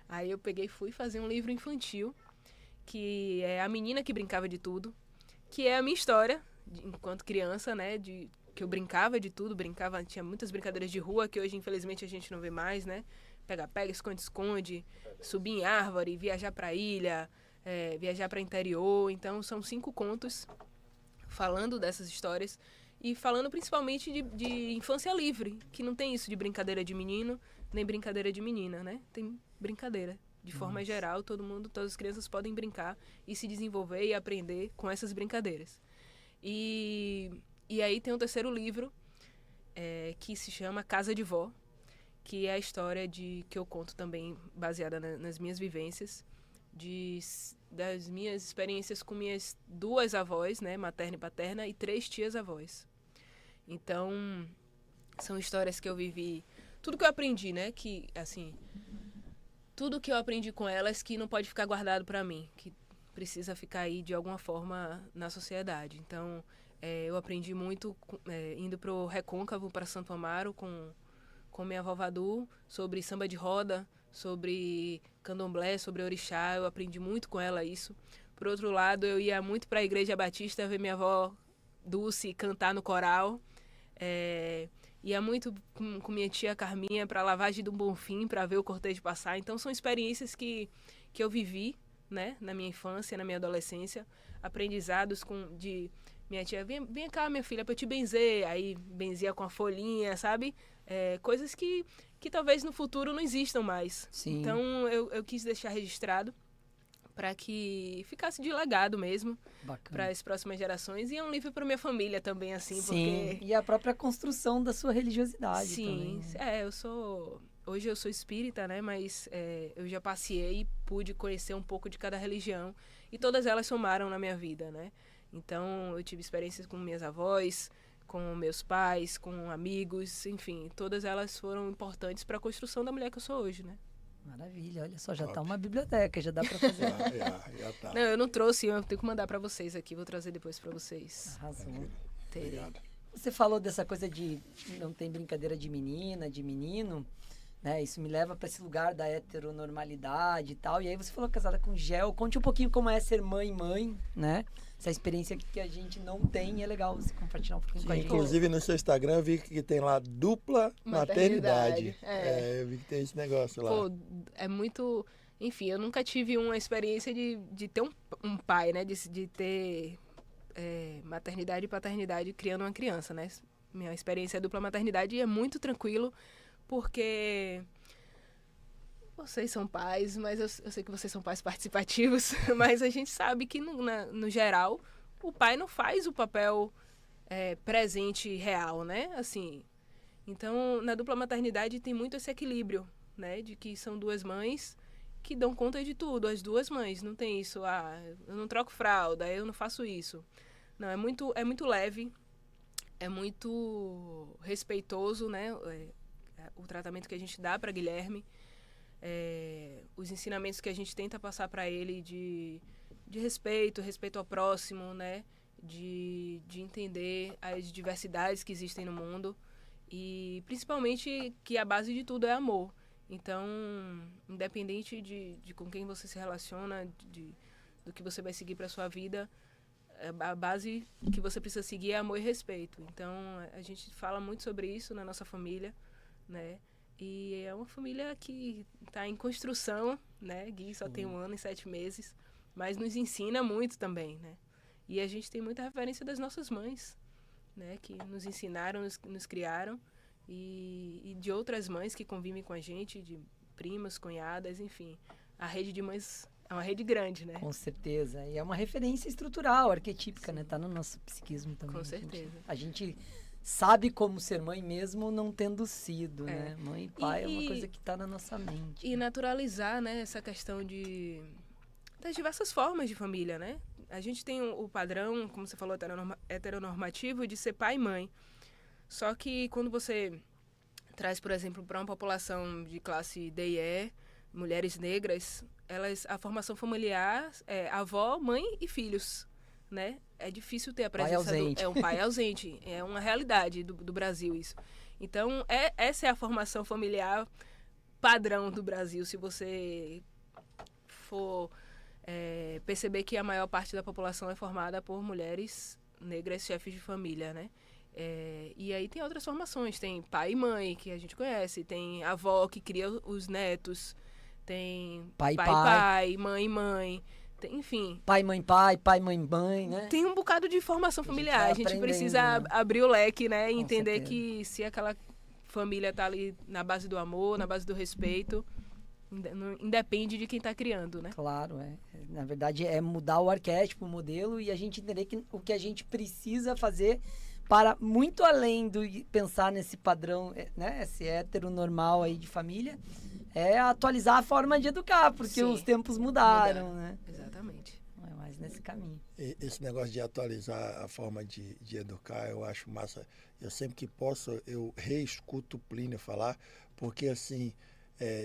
Aí eu peguei e fui fazer um livro infantil, que é A Menina que Brincava de Tudo, que é a minha história, enquanto criança, né? Que eu brincava de tudo, tinha muitas brincadeiras de rua que hoje, infelizmente, a gente não vê mais, né? Pega-pega, esconde-esconde, subir em árvore, viajar pra ilha, viajar para interior. Então, são 5 contos falando dessas histórias e falando principalmente de infância livre, que não tem isso de brincadeira de menino nem brincadeira de menina, né? Tem brincadeira. De forma geral, todas as crianças podem brincar e se desenvolver e aprender com essas brincadeiras. E aí tem o 3º livro, que se chama Casa de Vó, que é a história que eu conto também baseada nas minhas vivências, das minhas experiências com minhas 2 avós, né, materna e paterna, e 3 tias-avós. Então, são histórias que eu vivi, tudo que eu aprendi, né, que, assim, tudo que eu aprendi com elas que não pode ficar guardado para mim, que precisa ficar aí de alguma forma na sociedade. Então, eu aprendi muito indo pro Recôncavo, para Santo Amaro, com minha avó Vadu, sobre samba de roda, sobre candomblé, sobre orixá. Eu aprendi muito com ela isso. Por outro lado, eu ia muito para a Igreja Batista ver minha avó Dulce cantar no coral. Ia muito com minha tia Carminha para a lavagem do Bonfim, para ver o cortejo passar. Então, são experiências que eu vivi, né, na minha infância, na minha adolescência. Aprendizados de minha tia, vem cá, minha filha, para eu te benzer. Aí, benzia com a folhinha, sabe? Coisas que talvez no futuro não existam mais.
Sim.
Então, eu quis deixar registrado para que ficasse de legado mesmo para as próximas gerações. E é um livro para minha família também, assim.
Sim, porque... e a própria construção da sua religiosidade.
Sim, também. Hoje eu sou espírita, né? Mas eu já passei e pude conhecer um pouco de cada religião. E todas elas somaram na minha vida, né? Então, eu tive experiências com minhas avós, com meus pais, com amigos, enfim. Todas elas foram importantes para a construção da mulher que eu sou hoje, né?
Maravilha, olha só, já tá uma biblioteca, já dá para fazer.
Já tá.
Não, eu não trouxe, eu tenho que mandar para vocês aqui, vou trazer depois para vocês.
Arrasou.
Obrigado.
Você falou dessa coisa de não tem brincadeira de menina, de menino, né? Isso me leva para esse lugar da heteronormalidade e tal. E aí você falou casada com Gel. Conte um pouquinho como é ser mãe, né? Essa experiência que a gente não tem, e é legal você compartilhar um pouquinho com a gente.
Inclusive no seu Instagram eu vi que tem lá dupla maternidade. Eu vi que tem esse negócio lá.
Pô, é muito... Enfim, eu nunca tive uma experiência de ter um pai, né? De ter maternidade e paternidade criando uma criança, né? Minha experiência é dupla maternidade e é muito tranquilo, porque... Vocês são pais, mas eu sei que vocês são pais participativos, mas a gente sabe que, no geral, o pai não faz o papel presente real, né? Assim, então, na dupla maternidade tem muito esse equilíbrio, né? De que são 2 mães que dão conta de tudo, as 2 mães. Não tem isso, eu não troco fralda, eu não faço isso. Não, é muito leve, é muito respeitoso, né? O tratamento que a gente dá para Guilherme. Os ensinamentos que a gente tenta passar para ele de respeito ao próximo, né? De entender as diversidades que existem no mundo e principalmente que a base de tudo é amor. Então, independente de com quem você se relaciona, do que você vai seguir para sua vida, a base que você precisa seguir é amor e respeito. Então, a gente fala muito sobre isso na nossa família, né? E é uma família que está em construção, né? Gui só tem 1 ano e 7 meses, mas nos ensina muito também, né? E a gente tem muita referência das nossas mães, né? Que nos ensinaram, nos criaram, e de outras mães que convivem com a gente, de primas, cunhadas, enfim. A rede de mães é uma rede grande, né?
Com certeza. E é uma referência estrutural, arquetípica, né? Tá no nosso psiquismo também.
Com certeza.
A gente sabe como ser mãe mesmo não tendo sido, né? Mãe e pai é uma coisa que está na nossa mente.
E naturalizar, né, essa questão das diversas formas de família, né? A gente tem o padrão, como você falou, heteronormativo de ser pai e mãe. Só que quando você traz, por exemplo, para uma população de classe D e E, mulheres negras, a formação familiar é avó, mãe e filhos, né? É difícil ter a presença um pai ausente. É uma realidade do Brasil isso. Então, essa é a formação familiar padrão do Brasil. Se você for perceber que a maior parte da população é formada por mulheres negras chefes de família, né? E aí tem outras formações, tem pai e mãe, que a gente conhece, tem avó que cria os netos, tem pai, mãe, tem, enfim.
Pai, mãe, mãe, né?
Tem um bocado de formação familiar, a gente precisa abrir o leque, né? E entender que se aquela família tá ali na base do amor, na base do respeito, independe de quem tá criando, né?
Claro, na verdade é mudar o arquétipo, o modelo, e a gente entender que o que a gente precisa fazer para muito além do pensar nesse padrão, né, esse hétero normal aí de família, é atualizar a forma de educar, porque os tempos mudaram, né?
Exatamente.
É mais nesse caminho.
Esse negócio de atualizar a forma de educar, eu acho massa. Eu sempre que posso, eu reescuto o Plínio falar, porque assim,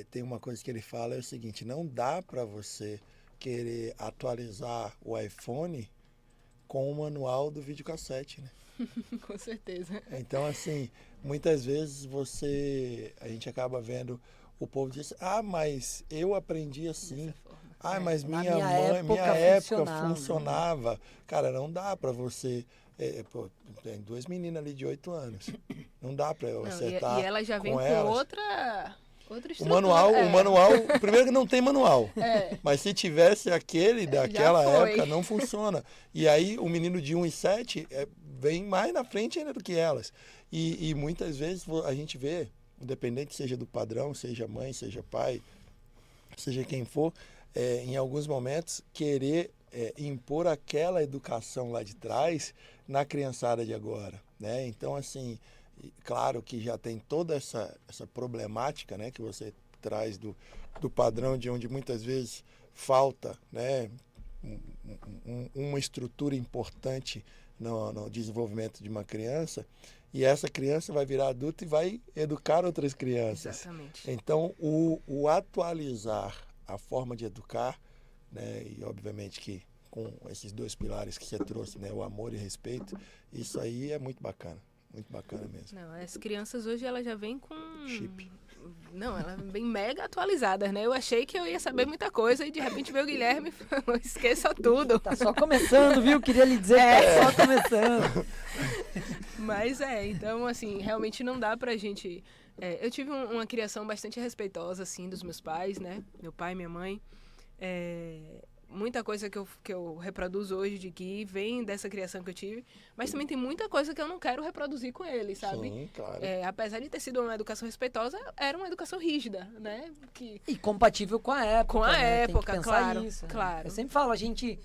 tem uma coisa que ele fala, é o seguinte, não dá para você querer atualizar o iPhone com o manual do videocassete, né?
Com certeza.
Então, assim, muitas vezes a gente acaba vendo o povo diz, mas eu aprendi assim. Mas minha época funcionava. Cara, não dá para você... tem 2 meninas ali de 8 anos. Não dá para eu acertar.
E ela já vem com outra estrutura.
O manual, primeiro que não tem manual. Mas se tivesse aquele daquela época, não funciona. E aí o menino de 1 e 7 vem mais na frente ainda do que elas. E muitas vezes a gente vê, independente seja do padrão, seja mãe, seja pai, seja quem for, em alguns momentos querer impor aquela educação lá de trás na criançada de agora, né? Então, assim, claro que já tem toda essa problemática, né, que você traz do padrão de onde muitas vezes falta, né, uma estrutura importante no desenvolvimento de uma criança, e essa criança vai virar adulta e vai educar outras crianças.
Exatamente.
Então, o atualizar a forma de educar, né, e obviamente que com esses 2 pilares que você trouxe, né, o amor e respeito, isso aí é muito bacana mesmo.
Não, as crianças hoje elas já vêm com
chip.
Não, ela vem mega atualizada, né? Eu achei que eu ia saber muita coisa e de repente veio o Guilherme e falou, esqueça tudo.
Tá só começando, viu? Queria lhe dizer que tá só começando.
Mas então, assim, realmente não dá pra gente... eu tive uma criação bastante respeitosa, assim, dos meus pais, né? Meu pai e minha mãe. Muita coisa que eu reproduzo hoje de Gui vem dessa criação que eu tive, mas também tem muita coisa que eu não quero reproduzir com ele, sabe?
Sim, claro.
Apesar de ter sido uma educação respeitosa, era uma educação rígida, né?
E compatível com a época.
Com a época,
tem que
claro,
isso,
claro.
Né? Eu sempre falo, a gente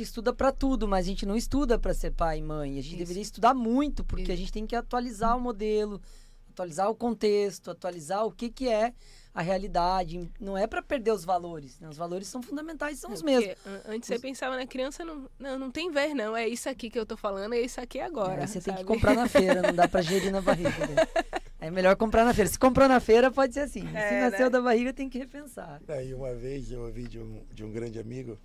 estuda pra tudo, mas a gente não estuda pra ser pai e mãe. A gente deveria estudar muito, porque a gente tem que atualizar o modelo, atualizar o contexto, atualizar o que é a realidade, não é para perder os valores, né? Os valores são fundamentais, são os mesmos.
Antes você pensava, né, criança não tem ver, não, é isso aqui que eu tô falando, é isso aqui agora.
Você
sabe?
tem que comprar na feira, não dá para gerir na barriga. Né? É melhor comprar na feira. Se comprou na feira, pode ser assim. Se nasceu, né, da barriga, tem que repensar.
E uma vez eu ouvi de um grande amigo,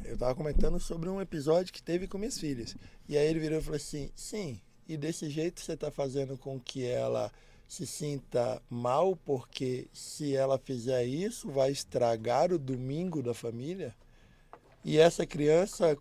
eu tava comentando sobre um episódio que teve com minhas filhas. E aí ele virou e falou assim, sim, e desse jeito você tá fazendo com que ela se sinta mal, porque se ela fizer isso, vai estragar o domingo da família. E essa criança,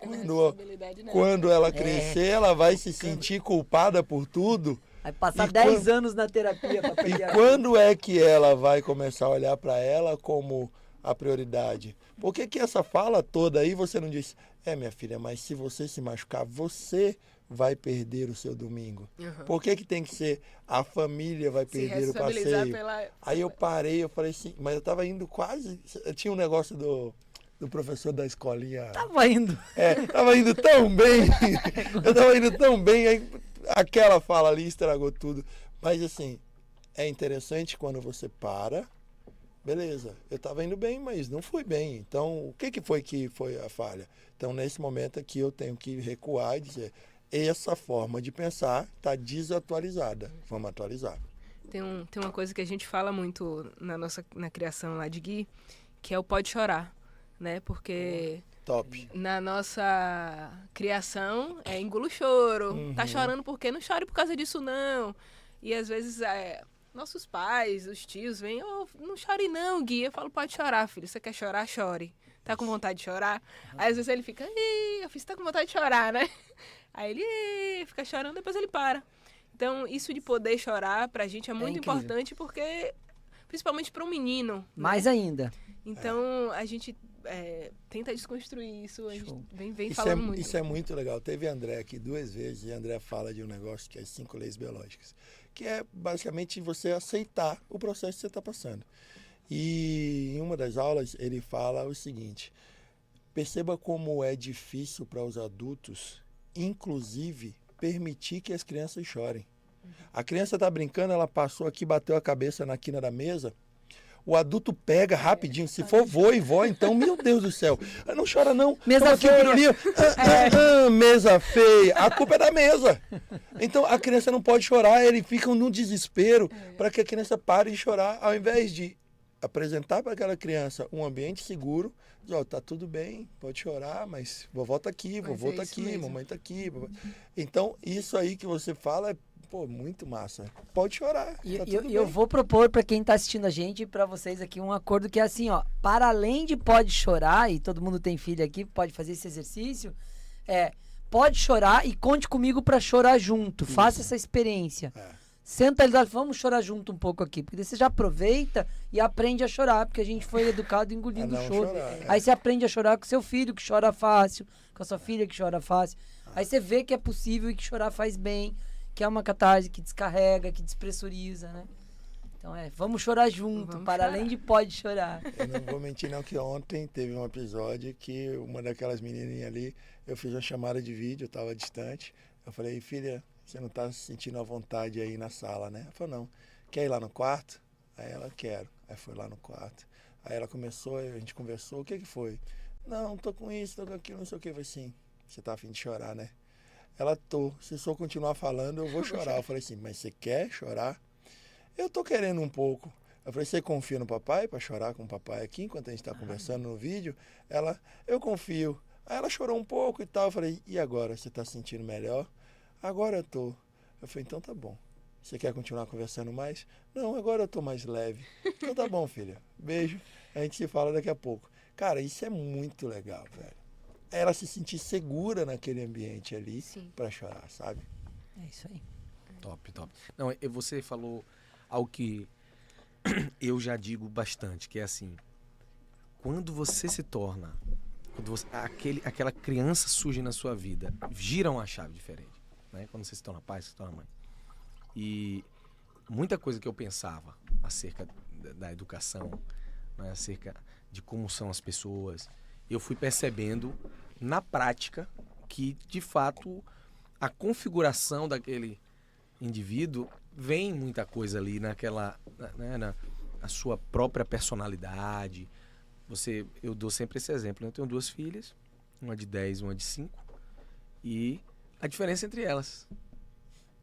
quando ela crescer, ela vai se sentir culpada por tudo.
Vai passar 10 anos na terapia para aprender.
E quando é que ela vai começar a olhar para ela como a prioridade? Por que essa fala toda aí você não disse, minha filha, mas se você se machucar, você vai perder o seu domingo. Uhum. Por que tem que ser a família vai perder o passeio? Aí eu parei, eu falei assim, mas eu tava indo quase, tinha um negócio do professor da escolinha.
Tava indo.
Tava indo tão bem. Eu tava indo tão bem, aí aquela fala ali estragou tudo. Mas assim, é interessante quando você para, beleza, eu tava indo bem, mas não fui bem. Então, o que foi a falha? Então, nesse momento aqui, eu tenho que recuar e dizer, essa forma de pensar está desatualizada. Vamos atualizar.
Tem uma coisa que a gente fala muito na criação lá de Gui, que é o pode chorar, né? Porque
top.
Na nossa criação engula o choro. Tá chorando por quê? Não chore por causa disso, não. E às vezes nossos pais, os tios vêm, não chore não, Gui. Eu falo, pode chorar, filho. Você quer chorar? Chore. Tá com vontade de chorar? Aí às vezes ele fica, eu fiz, tá com vontade de chorar, né? Aí ele fica chorando, depois ele para. Então, isso de poder chorar pra gente é muito
incrível.
importante, porque, principalmente para um menino.
Mais
né?
ainda.
Então, a gente tenta desconstruir isso, a gente
Show.
vem falando muito.
Isso é muito legal. Teve André aqui 2 vezes e André fala de um negócio que é as 5 leis biológicas, que é basicamente você aceitar o processo que você está passando. E em uma das aulas ele fala o seguinte: perceba como é difícil para os adultos, inclusive, permitir que as crianças chorem. A criança está brincando, ela passou aqui, bateu a cabeça na quina da mesa. O adulto pega rapidinho. Se for vô e vó, então, meu Deus do céu. Não chora, não.
Mesa
Toma aqui o
feia.
pirulinho. Mesa feia. A culpa é da mesa. Então, a criança não pode chorar. Eles ficam num desespero para que a criança pare de chorar, ao invés de apresentar para aquela criança um ambiente seguro. Diz, ó, tá tudo bem, pode chorar, mas vovó tá aqui,
Mas
vovô
é
tá
isso
aqui,
mesmo.
mamãe tá aqui. Então, isso aí que você fala é, pô, muito massa. Pode chorar.
E
tá
eu,
tudo
eu
bem.
vou propor para quem tá assistindo a gente e para vocês aqui um acordo que é assim, ó, para além de pode chorar, e todo mundo tem filho aqui, pode fazer esse exercício, pode chorar e conte comigo para chorar junto, faça essa experiência. Senta ali, vamos chorar junto um pouco aqui, porque daí você já aproveita e aprende a chorar, porque a gente foi educado engolindo
A
o
não
choro.
chorar,
Aí você aprende a chorar com seu filho que chora fácil, com a sua filha que chora fácil. Aí você vê que é possível e que chorar faz bem, que é uma catarse que descarrega, que despressuriza, né? Então vamos chorar junto,
Vamos
para
chorar.
além de pode chorar.
Eu não vou mentir não que ontem teve um episódio que uma daquelas menininhas ali, eu fiz uma chamada de vídeo, eu estava distante. Eu falei, filha, você não está se sentindo à vontade aí na sala, né? Ela falou, não. Quer ir lá no quarto? Aí ela, quero. Aí foi lá no quarto. Aí ela começou, a gente conversou, o que foi? Não, tô com isso, tô com aquilo, não sei o que. Eu falei, sim, você tá a fim de chorar, né? Ela, se eu só continuar falando, eu vou chorar. Eu falei assim, mas você quer chorar? Eu tô querendo um pouco. Eu falei, você confia no papai para chorar com o papai aqui, enquanto a gente está conversando no vídeo? Ela, eu confio. Aí ela chorou um pouco e tal. Eu falei, e agora? Você tá se sentindo melhor? Agora eu tô. Eu falei, então tá bom. Você quer continuar conversando mais? Não, agora eu tô mais leve. Então tá bom, filha. Beijo. A gente se fala daqui a pouco. Cara, isso é muito legal, velho. Ela se sentir segura naquele ambiente ali
Sim.
para chorar, sabe?
É isso aí.
Top, top. Não, você falou algo que eu já digo bastante, que é assim, quando você se torna, aquela criança surge na sua vida, gira uma chave diferente, né? Quando você se torna pai, você se torna mãe. E muita coisa que eu pensava acerca da educação, né? Acerca de como são as pessoas, eu fui percebendo na prática que, de fato, a configuração daquele indivíduo vem muita coisa ali naquela, né, na sua própria personalidade. Eu dou sempre esse exemplo, né? Eu tenho 2 filhas, uma de 10 e uma de 5, e a diferença entre elas.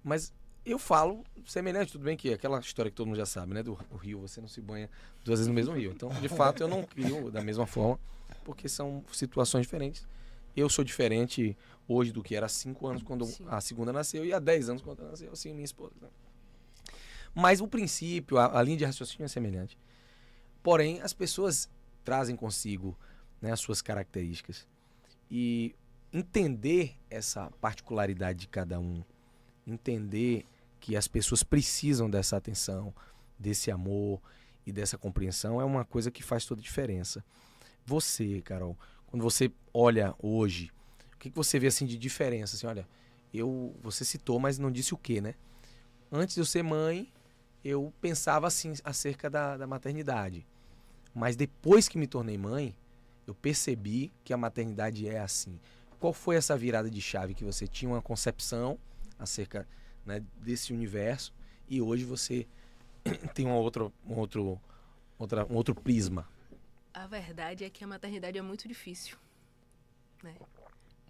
Mas eu falo semelhante, tudo bem que aquela história que todo mundo já sabe, né? Do rio, você não se banha 2 vezes no mesmo rio. Então, de fato, eu não crio da mesma forma, porque são situações diferentes. Eu sou diferente hoje do que era há 5 anos quando a segunda nasceu e há 10 anos quando nasceu assim minha esposa. Né? Mas o princípio, a linha de raciocínio é semelhante. Porém, as pessoas trazem consigo, né, as suas características. E entender essa particularidade de cada um, entender que as pessoas precisam dessa atenção, desse amor e dessa compreensão é uma coisa que faz toda a diferença. Você, Carol, quando você olha hoje, o que você vê assim de diferença? Assim, olha, você citou, mas não disse o quê, né? Antes de eu ser mãe, eu pensava assim acerca da maternidade. Mas depois que me tornei mãe, eu percebi que a maternidade é assim. Qual foi essa virada de chave que você tinha uma concepção acerca, né, desse universo e hoje você tem um outro prisma?
A verdade é que a maternidade é muito difícil, né?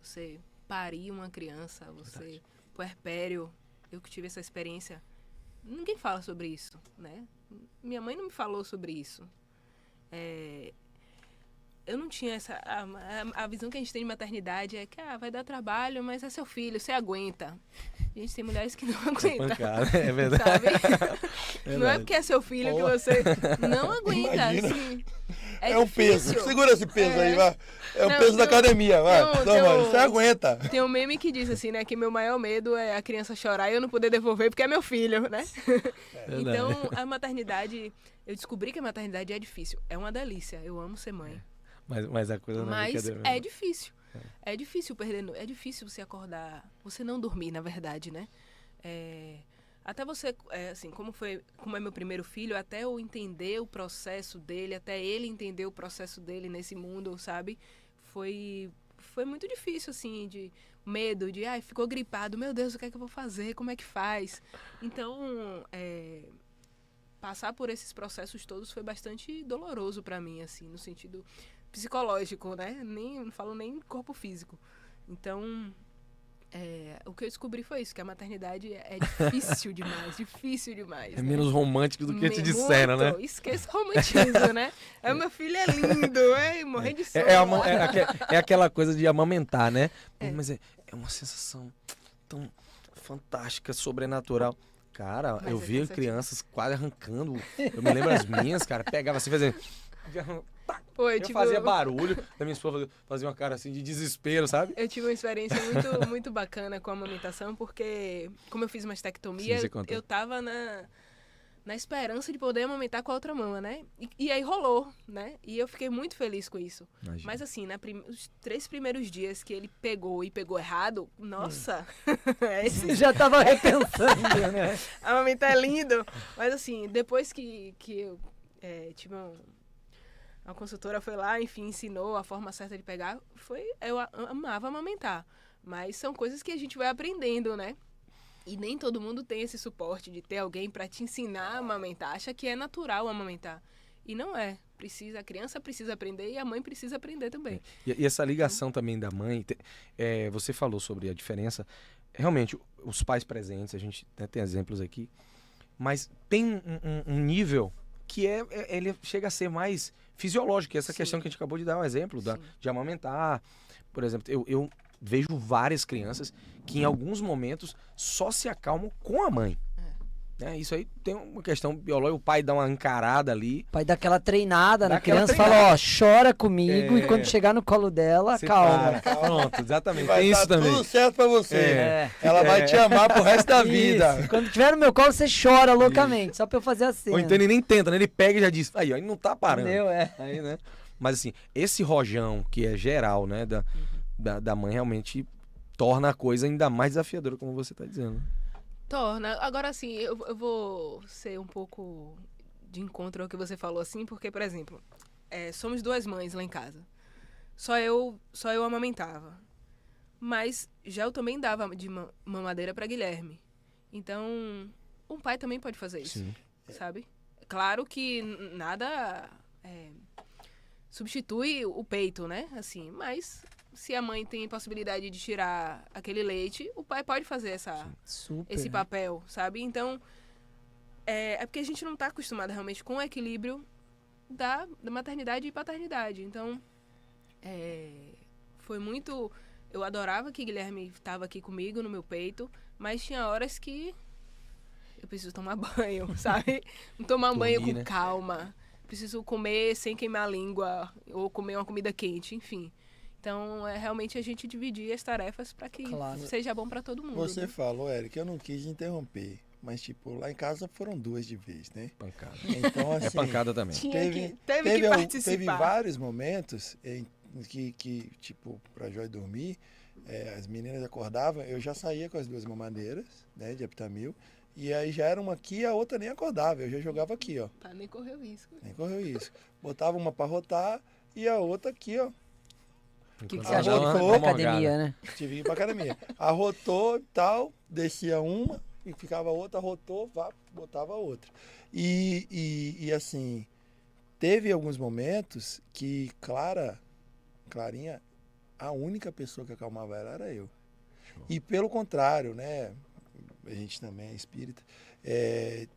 Você parir uma criança, você puerpério, eu que tive essa experiência, ninguém fala sobre isso, né? Minha mãe não me falou sobre isso. eu não tinha essa... A visão que a gente tem de maternidade é que vai dar trabalho, mas é seu filho, você aguenta. Gente, tem mulheres que não aguentam.
É verdade.
Sabe?
É
Não é porque é seu filho que você não aguenta.
Imagina.
Assim,
É um peso.
difícil.
Segura esse peso aí, vai. É o
Não,
peso da academia, vai. Mano, você aguenta.
Tem um meme que diz assim, né? Que meu maior medo é a criança chorar e eu não poder devolver porque é meu filho, né? Então, a maternidade... Eu descobri que a maternidade é difícil. É uma delícia. Eu amo ser mãe.
Mas a coisa não é
Mas
brincadeira
é
mesmo.
difícil. É difícil perder... É difícil você acordar... Você não dormir, na verdade, né? Até você... assim, como é meu primeiro filho, até eu entender o processo dele, até ele entender o processo dele nesse mundo, sabe? Foi muito difícil, assim, de medo, de... ficou gripado. Meu Deus, o que é que eu vou fazer? Como é que faz? Então... passar por esses processos todos foi bastante doloroso para mim, assim, no sentido psicológico, né? Não falo nem corpo físico. Então, o que eu descobri foi isso, que a maternidade é difícil demais, difícil demais.
É
né?
menos romântico do que te disseram, né?
Esqueça o romantismo, né? Meu filho é lindo, morrendo de sono.
É aquela coisa de amamentar, né? Mas é uma sensação tão fantástica, sobrenatural. Cara,
Mas
eu
é
via
cansativo.
crianças quase arrancando. Eu me lembro as minhas, cara, pegava assim, fazendo...
Pô,
Eu fazia barulho, da minha esposa fazia uma cara assim de desespero, sabe?
Eu tive uma experiência muito, muito bacana com a amamentação, porque como eu fiz mastectomia,
Sim, você contou.
eu tava na esperança de poder amamentar com a outra mama, né? E aí rolou, né? E eu fiquei muito feliz com isso.
Imagina.
Mas assim, os 3 primeiros dias que ele pegou errado, nossa!
Você já tava repensando, né?
Amamentar é lindo! Mas assim, depois que eu tive uma consultora foi lá, enfim, ensinou a forma certa de pegar, eu amava amamentar. Mas são coisas que a gente vai aprendendo, né? E nem todo mundo tem esse suporte de ter alguém para te ensinar a amamentar. Acha que é natural amamentar. E não é. A criança precisa aprender e a mãe precisa aprender também.
E essa ligação também da mãe, você falou sobre a diferença. Realmente, os pais presentes, a gente tem exemplos aqui, mas tem um nível que ele chega a ser mais fisiológico. Essa
Sim.
questão que a gente acabou de dar um exemplo,
Sim.
de amamentar. Por exemplo, eu vejo várias crianças que em alguns momentos só se acalmam com a mãe. Isso aí tem uma questão biológica, o pai dá uma encarada ali.
O pai dá aquela treinada
Dá
na
aquela
criança,
treinada.
fala, chora comigo, e quando chegar no colo dela,
Você
calma.
para. Pronto, exatamente.
Vai
Tem
dar
isso também.
tudo certo pra você. Ela
É.
vai te amar pro resto da vida.
Isso. Quando tiver no meu colo, você chora loucamente, só pra eu fazer a cena.
Ou então ele nem tenta, né? Ele pega e já diz, aí, ó, ele não tá parando.
Entendeu?
Aí, né? Mas assim, esse rojão que é geral, né, da mãe realmente torna a coisa ainda mais desafiadora, como você tá dizendo.
Torna. Agora, assim, eu vou ser um pouco de encontro ao que você falou, assim, porque, por exemplo, somos 2 mães lá em casa. Só eu amamentava. Mas já eu também dava de mamadeira para Guilherme. Então, um pai também pode fazer isso,
Sim.
sabe? Claro que nada substitui o peito, né? Assim, mas se a mãe tem possibilidade de tirar aquele leite, o pai pode fazer
Super.
esse papel, sabe? Então, é porque a gente não está acostumado realmente com o equilíbrio da maternidade e paternidade. Então, foi muito... Eu adorava que Guilherme estava aqui comigo no meu peito, mas tinha horas que eu preciso tomar banho, sabe? Tomar um banho
Dormir,
com
né?
calma. Preciso comer sem queimar a língua ou comer uma comida quente, enfim. Então, realmente a gente dividir as tarefas para que
Claro.
seja bom para todo mundo.
Você
né?
falou, Eric, eu não quis interromper. Mas, tipo, lá em casa foram 2 de vez, né?
Pancada.
Então, assim...
É pancada também.
Teve que
Teve
participar.
vários momentos em que, tipo, pra Joy dormir, as meninas acordavam, eu já saía com as 2 mamadeiras, né, de Aptamil, e aí já era uma aqui e a outra nem acordava, eu já jogava aqui, ó,
Pra nem correr o risco.
nem correu isso. Botava uma pra rotar e a outra aqui, ó,
O que
Ah,
você acha de
voltou.
ir pra academia, né?
tive que ir pra academia. Arrotou e tal, descia uma e ficava outra, arrotou, botava outra. E assim, teve alguns momentos que Clarinha, a única pessoa que acalmava ela era eu. E pelo contrário, né? A gente também é espírita.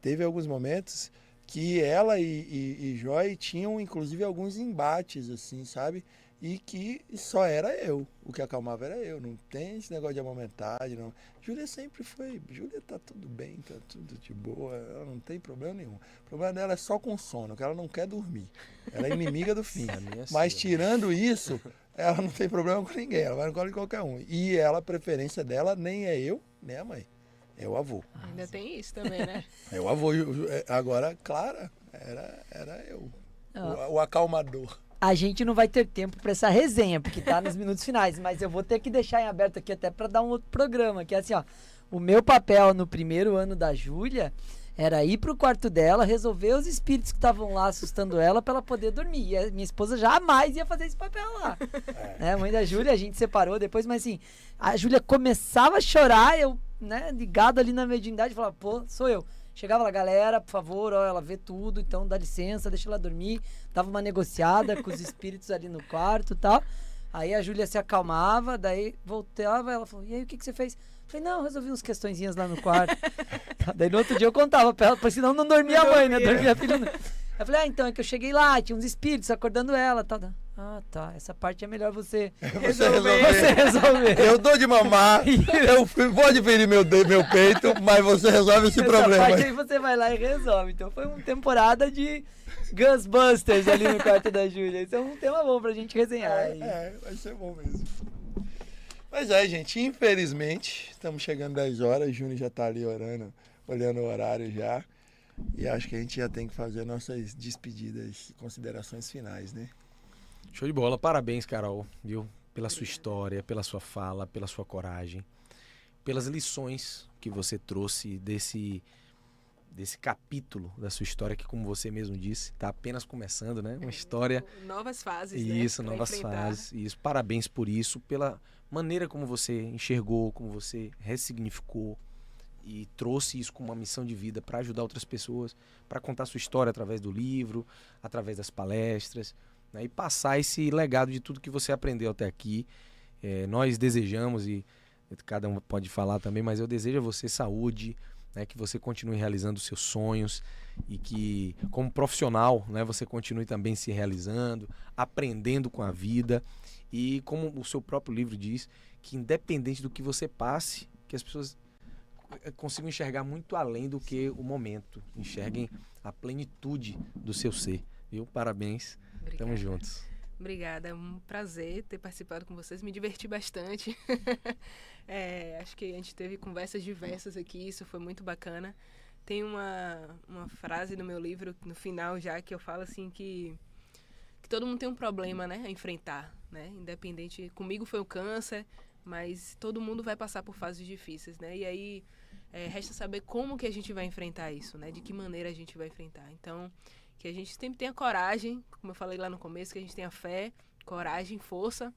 Teve alguns momentos que ela e Joy tinham, inclusive, alguns embates, assim, sabe? E que só era eu. O que acalmava era eu. Não tem esse negócio de amamentar, não. Júlia sempre foi... Júlia tá tudo bem, tá tudo de boa. Ela não tem problema nenhum. O problema dela é só com sono, que ela não quer dormir. Ela é inimiga do fim. Mas tirando isso, ela não tem problema com ninguém. Ela vai no colo de qualquer um. E ela, a preferência dela nem é eu, nem a mãe. É o avô.
Ainda tem isso também, né?
É o avô. Agora, Clara, era eu. O acalmador.
A gente não vai ter tempo para essa resenha, porque tá nos minutos finais, mas eu vou ter que deixar em aberto aqui até para dar um outro programa, que é assim, ó, o meu papel no primeiro ano da Júlia era ir pro quarto dela, resolver os espíritos que estavam lá assustando ela para ela poder dormir. E a minha esposa jamais ia fazer esse papel lá. Né? A mãe da Júlia, a gente separou depois, mas assim, a Júlia começava a chorar, eu, né, ligado ali na mediunidade, falava, pô, sou eu. Chegava lá, galera, por favor, ó, ela vê tudo, então dá licença, deixa ela dormir. Dava uma negociada com os espíritos ali no quarto e tal. Aí a Júlia se acalmava, daí voltava, ela falou, e aí, o que você fez? Eu falei, não, resolvi umas questõezinhas lá no quarto. Daí no outro dia eu contava pra ela, porque senão não dormia a mãe, né? Dormia a filha. Eu falei, então, é que eu cheguei lá, tinha uns espíritos acordando ela, tal. Ah, tá, essa parte é melhor você resolver.
Eu dou de mamar, eu vou adquirir meu peito, mas você resolve esse problema.
Essa parte aí você vai lá e resolve. Então foi uma temporada de Ghostbusters ali no quarto da Júlia. Isso é um tema bom pra gente resenhar.
Vai ser bom mesmo. Mas gente, infelizmente, estamos chegando 10 horas, Júnior já tá ali olhando o horário já. E acho que a gente já tem que fazer nossas despedidas e considerações finais, né?
Show de bola. Parabéns, Carol, viu? Pela sua história, pela sua fala, pela sua coragem, pelas lições que você trouxe desse capítulo da sua história, que, como você mesmo disse, está apenas começando, né? Uma história...
Novas fases,
isso,
né?
Novas fases. Isso. Parabéns por isso, pela maneira como você enxergou, como você ressignificou e trouxe isso com uma missão de vida para ajudar outras pessoas, para contar sua história através do livro, através das palestras, né? E passar esse legado de tudo que você aprendeu até aqui. Nós desejamos, e cada um pode falar também, mas eu desejo a você saúde, né, que você continue realizando os seus sonhos e que, como profissional, né, você continue também se realizando, aprendendo com a vida e, como o seu próprio livro diz, que independente do que você passe, que as pessoas consigam enxergar muito além do que o momento, enxerguem a plenitude do seu ser, viu? Parabéns,
Obrigada.
Tamo juntos.
Obrigada, é um prazer ter participado com vocês, me diverti bastante. Acho que a gente teve conversas diversas aqui, isso foi muito bacana. Tem uma frase no meu livro, no final já, que eu falo assim que todo mundo tem um problema, né, a enfrentar, né, independente, comigo foi o câncer, mas todo mundo vai passar por fases difíceis, né, e aí resta saber como que a gente vai enfrentar isso, né, de que maneira a gente vai enfrentar. Então, que a gente sempre tenha coragem, como eu falei lá no começo, que a gente tenha fé, coragem, força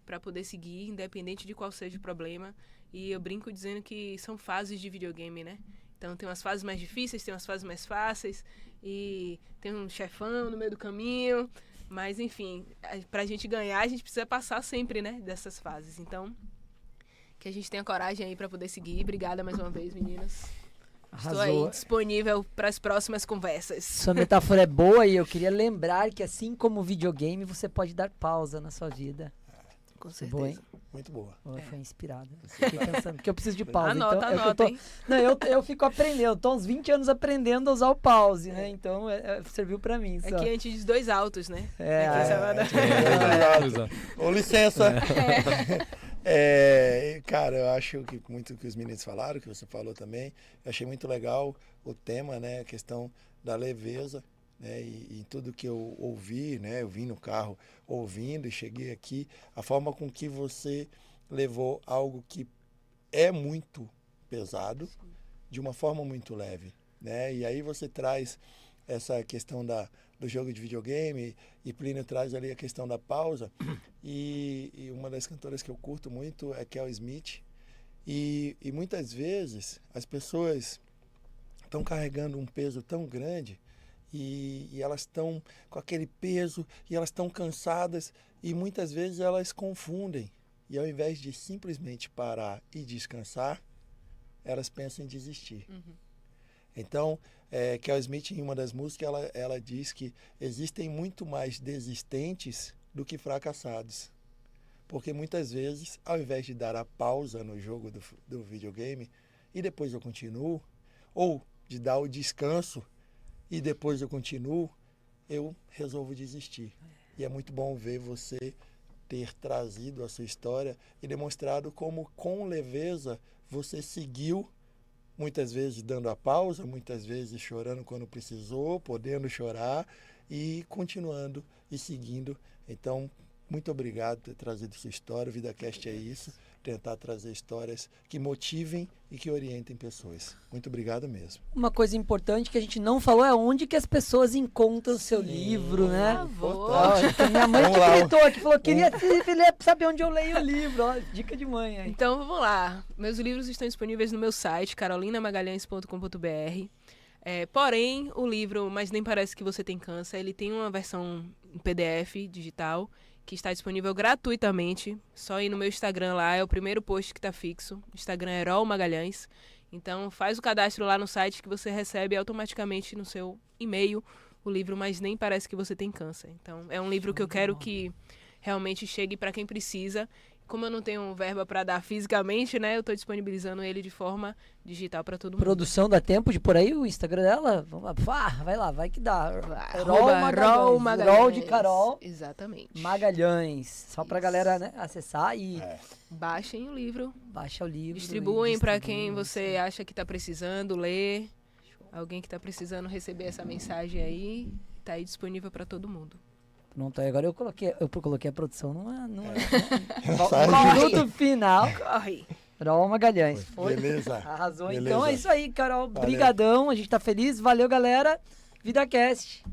para poder seguir, independente de qual seja o problema. E eu brinco dizendo que são fases de videogame, né? Então tem umas fases mais difíceis, tem umas fases mais fáceis, e tem um chefão no meio do caminho, mas enfim, pra gente ganhar, a gente precisa passar sempre, né, dessas fases. Então, que a gente tenha coragem aí para poder seguir. Obrigada mais uma vez, meninas.
Arrasou.
Estou aí disponível para as próximas conversas.
Sua metáfora é boa e eu queria lembrar que, assim como o videogame, você pode dar pausa na sua vida.
Com
Boa,
certeza.
hein?
Muito boa.
Foi inspirada. Fiquei pensando, porque eu preciso de pausa.
Anota,
então,
anota, hein?
Não, eu fico aprendendo. Eu tô uns 20 anos aprendendo a usar o pause, né? Então, serviu pra mim. Só.
Aqui a gente diz 2 altos, né?
Com licença. Cara, eu acho que muito que os meninos falaram, que você falou também, eu achei muito legal o tema, né, a questão da leveza, né, e tudo que eu ouvi, né, eu vim no carro ouvindo e cheguei aqui, a forma com que você levou algo que é muito pesado de uma forma muito leve, né, e aí você traz essa questão do jogo de videogame, e Plínio traz ali a questão da pausa, e uma das cantoras que eu curto muito é Kel Smith, e muitas vezes as pessoas estão carregando um peso tão grande, e elas estão com aquele peso, e elas estão cansadas, e muitas vezes elas confundem, e ao invés de simplesmente parar e descansar, elas pensam em desistir. Então, Kel Smith, em uma das músicas, ela diz que existem muito mais desistentes do que fracassados. Porque muitas vezes, ao invés de dar a pausa no jogo do videogame e depois eu continuo, ou de dar o descanso e depois eu continuo, eu resolvo desistir. E é muito bom ver você ter trazido a sua história e demonstrado como, com leveza, você seguiu, muitas vezes dando a pausa, muitas vezes chorando quando precisou, podendo chorar e continuando e seguindo. Então, muito obrigado por ter trazido sua história. O VidaCast é isso, tentar trazer histórias que motivem e que orientem pessoas. Muito obrigado mesmo.
Uma coisa importante que a gente não falou é onde que as pessoas encontram o seu livro, né? Minha mãe que gritou aqui, falou, queria saber onde eu leio o livro. Ó, dica de mãe aí.
Então, vamos lá. Meus livros estão disponíveis no meu site, carolinamagalhães.com.br. Porém, o livro Mas Nem Parece Que Você Tem Câncer, ele tem uma versão em PDF digital, que está disponível gratuitamente. Só ir no meu Instagram lá, é o primeiro post que está fixo. O Instagram é Rol Magalhães. Então faz o cadastro lá no site que você recebe automaticamente no seu e-mail o livro Mas Nem Parece Que Você Tem Câncer. Então é um livro que eu quero que realmente chegue para quem precisa. Como eu não tenho verba para dar fisicamente, né? Eu estou disponibilizando ele de forma digital para todo mundo.
Produção, dá tempo de por aí o Instagram dela? Vamos lá. Vai lá, vai que dá.
Rol Magalhães.
Rol de Carol.
Exatamente.
Magalhães. Só pra galera, né, acessar e...
Baixem o livro.
Baixa o livro.
Distribuem para quem você acha que está precisando ler. Alguém que está precisando receber essa mensagem aí. Está aí disponível para todo mundo.
Pronto, aí agora eu coloquei a produção numa minuto final.
Corre.
Rol Magalhães. Foi.
Beleza.
Arrasou.
Beleza.
Então é isso aí, Carol.
Valeu.
Brigadão. A gente tá feliz. Valeu, galera. VidaCast.